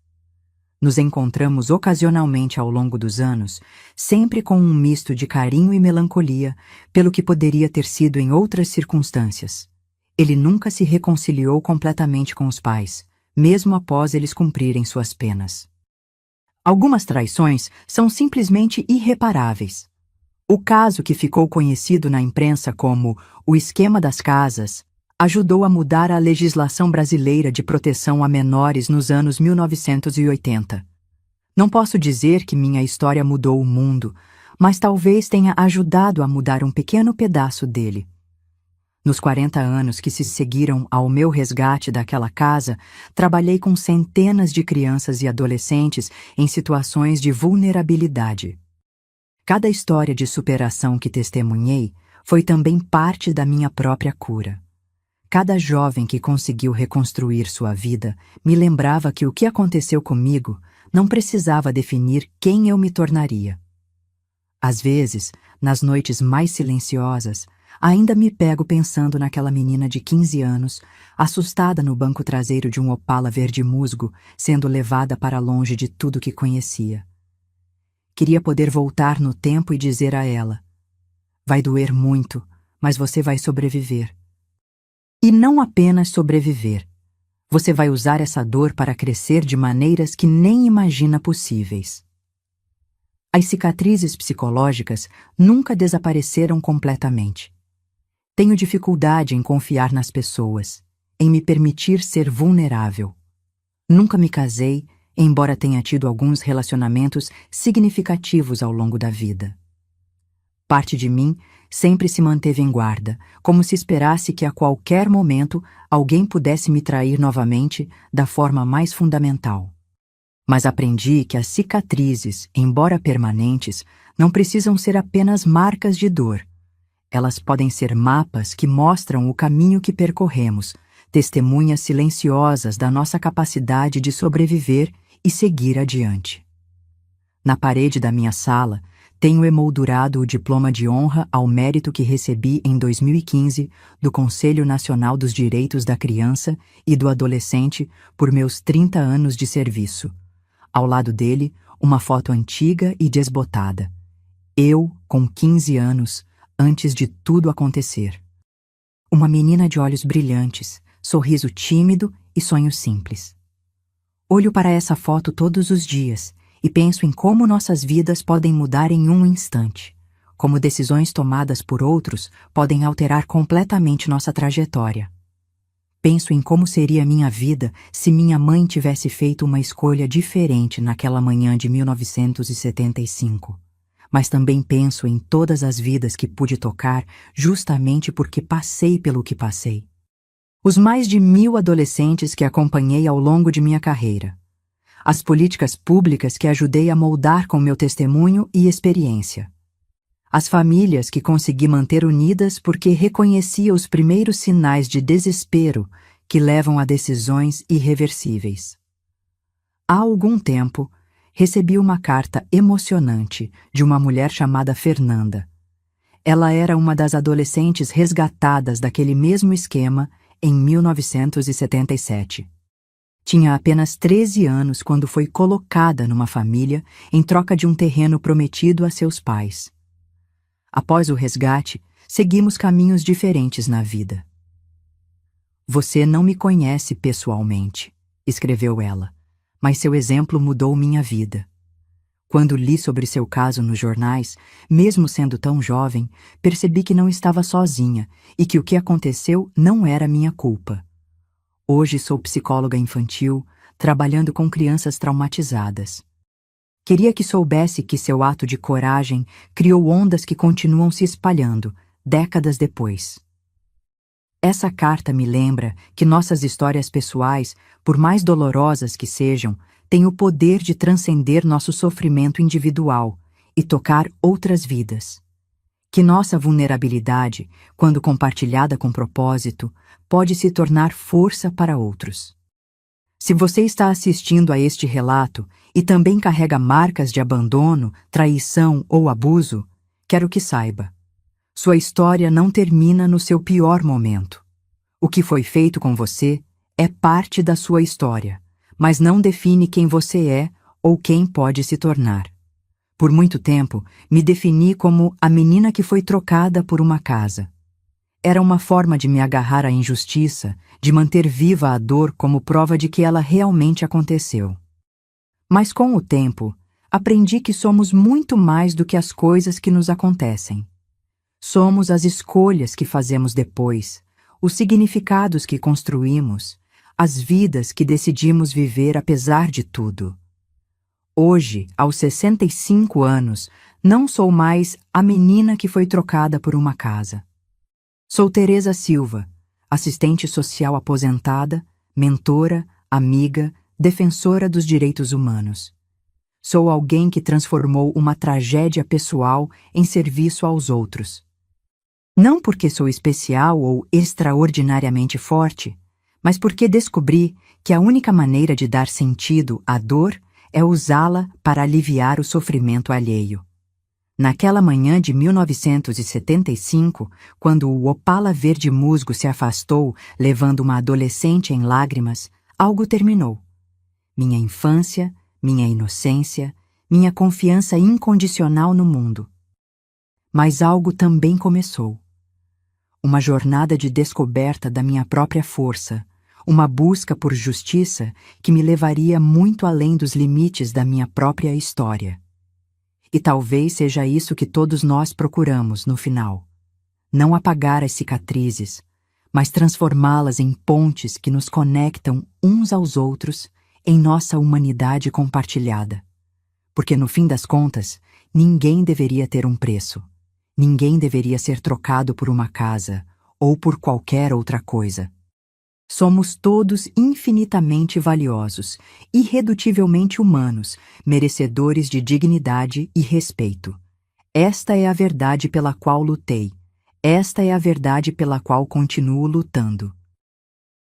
[SPEAKER 1] Nos encontramos ocasionalmente ao longo dos anos, sempre com um misto de carinho e melancolia, pelo que poderia ter sido em outras circunstâncias. Ele nunca se reconciliou completamente com os pais, mesmo após eles cumprirem suas penas. Algumas traições são simplesmente irreparáveis. O caso que ficou conhecido na imprensa como o esquema das casas ajudou a mudar a legislação brasileira de proteção a menores nos anos 1980. Não posso dizer que minha história mudou o mundo, mas talvez tenha ajudado a mudar um pequeno pedaço dele. Nos 40 anos que se seguiram ao meu resgate daquela casa, trabalhei com centenas de crianças e adolescentes em situações de vulnerabilidade. Cada história de superação que testemunhei foi também parte da minha própria cura. Cada jovem que conseguiu reconstruir sua vida me lembrava que o que aconteceu comigo não precisava definir quem eu me tornaria. Às vezes, nas noites mais silenciosas, ainda me pego pensando naquela menina de 15 anos, assustada no banco traseiro de um Opala verde musgo, sendo levada para longe de tudo que conhecia. Queria poder voltar no tempo e dizer a ela: vai doer muito, mas você vai sobreviver. E não apenas sobreviver. Você vai usar essa dor para crescer de maneiras que nem imagina possíveis. As cicatrizes psicológicas nunca desapareceram completamente. Tenho dificuldade em confiar nas pessoas, em me permitir ser vulnerável. Nunca me casei, embora tenha tido alguns relacionamentos significativos ao longo da vida. Parte de mim sempre se manteve em guarda, como se esperasse que a qualquer momento alguém pudesse me trair novamente da forma mais fundamental. Mas aprendi que as cicatrizes, embora permanentes, não precisam ser apenas marcas de dor. Elas podem ser mapas que mostram o caminho que percorremos, testemunhas silenciosas da nossa capacidade de sobreviver e seguir adiante. Na parede da minha sala, tenho emoldurado o diploma de honra ao mérito que recebi em 2015 do Conselho Nacional dos Direitos da Criança e do Adolescente por meus 30 anos de serviço. Ao lado dele, uma foto antiga e desbotada. Eu, com 15 anos, antes de tudo acontecer. Uma menina de olhos brilhantes, sorriso tímido e sonhos simples. Olho para essa foto todos os dias e penso em como nossas vidas podem mudar em um instante, como decisões tomadas por outros podem alterar completamente nossa trajetória. Penso em como seria minha vida se minha mãe tivesse feito uma escolha diferente naquela manhã de 1975. Mas também penso em todas as vidas que pude tocar justamente porque passei pelo que passei. Os mais de 1000 adolescentes que acompanhei ao longo de minha carreira. As políticas públicas que ajudei a moldar com meu testemunho e experiência. As famílias que consegui manter unidas porque reconhecia os primeiros sinais de desespero que levam a decisões irreversíveis. Há algum tempo, recebi uma carta emocionante de uma mulher chamada Fernanda. Ela era uma das adolescentes resgatadas daquele mesmo esquema em 1977. Tinha apenas 13 anos quando foi colocada numa família em troca de um terreno prometido a seus pais. Após o resgate, seguimos caminhos diferentes na vida. Você não me conhece pessoalmente, escreveu ela, mas seu exemplo mudou minha vida. Quando li sobre seu caso nos jornais, mesmo sendo tão jovem, percebi que não estava sozinha e que o que aconteceu não era minha culpa. Hoje sou psicóloga infantil, trabalhando com crianças traumatizadas. Queria que soubesse que seu ato de coragem criou ondas que continuam se espalhando, décadas depois. Essa carta me lembra que nossas histórias pessoais, por mais dolorosas que sejam, têm o poder de transcender nosso sofrimento individual e tocar outras vidas. Que nossa vulnerabilidade, quando compartilhada com propósito, pode se tornar força para outros. Se você está assistindo a este relato e também carrega marcas de abandono, traição ou abuso, quero que saiba: sua história não termina no seu pior momento. O que foi feito com você é parte da sua história, mas não define quem você é ou quem pode se tornar. Por muito tempo, me defini como a menina que foi trocada por uma casa. Era uma forma de me agarrar à injustiça, de manter viva a dor como prova de que ela realmente aconteceu. Mas com o tempo, aprendi que somos muito mais do que as coisas que nos acontecem. Somos as escolhas que fazemos depois, os significados que construímos, as vidas que decidimos viver apesar de tudo. Hoje, aos 65 anos, não sou mais a menina que foi trocada por uma casa. Sou Teresa Silva, assistente social aposentada, mentora, amiga, defensora dos direitos humanos. Sou alguém que transformou uma tragédia pessoal em serviço aos outros. Não porque sou especial ou extraordinariamente forte, mas porque descobri que a única maneira de dar sentido à dor é usá-la para aliviar o sofrimento alheio. Naquela manhã de 1975, quando o Opala verde musgo se afastou, levando uma adolescente em lágrimas, algo terminou. Minha infância, minha inocência, minha confiança incondicional no mundo. Mas algo também começou. Uma jornada de descoberta da minha própria força, uma busca por justiça que me levaria muito além dos limites da minha própria história. E talvez seja isso que todos nós procuramos no final. Não apagar as cicatrizes, mas transformá-las em pontes que nos conectam uns aos outros em nossa humanidade compartilhada. Porque no fim das contas, ninguém deveria ter um preço. Ninguém deveria ser trocado por uma casa ou por qualquer outra coisa. Somos todos infinitamente valiosos, irredutivelmente humanos, merecedores de dignidade e respeito. Esta é a verdade pela qual lutei. Esta é a verdade pela qual continuo lutando.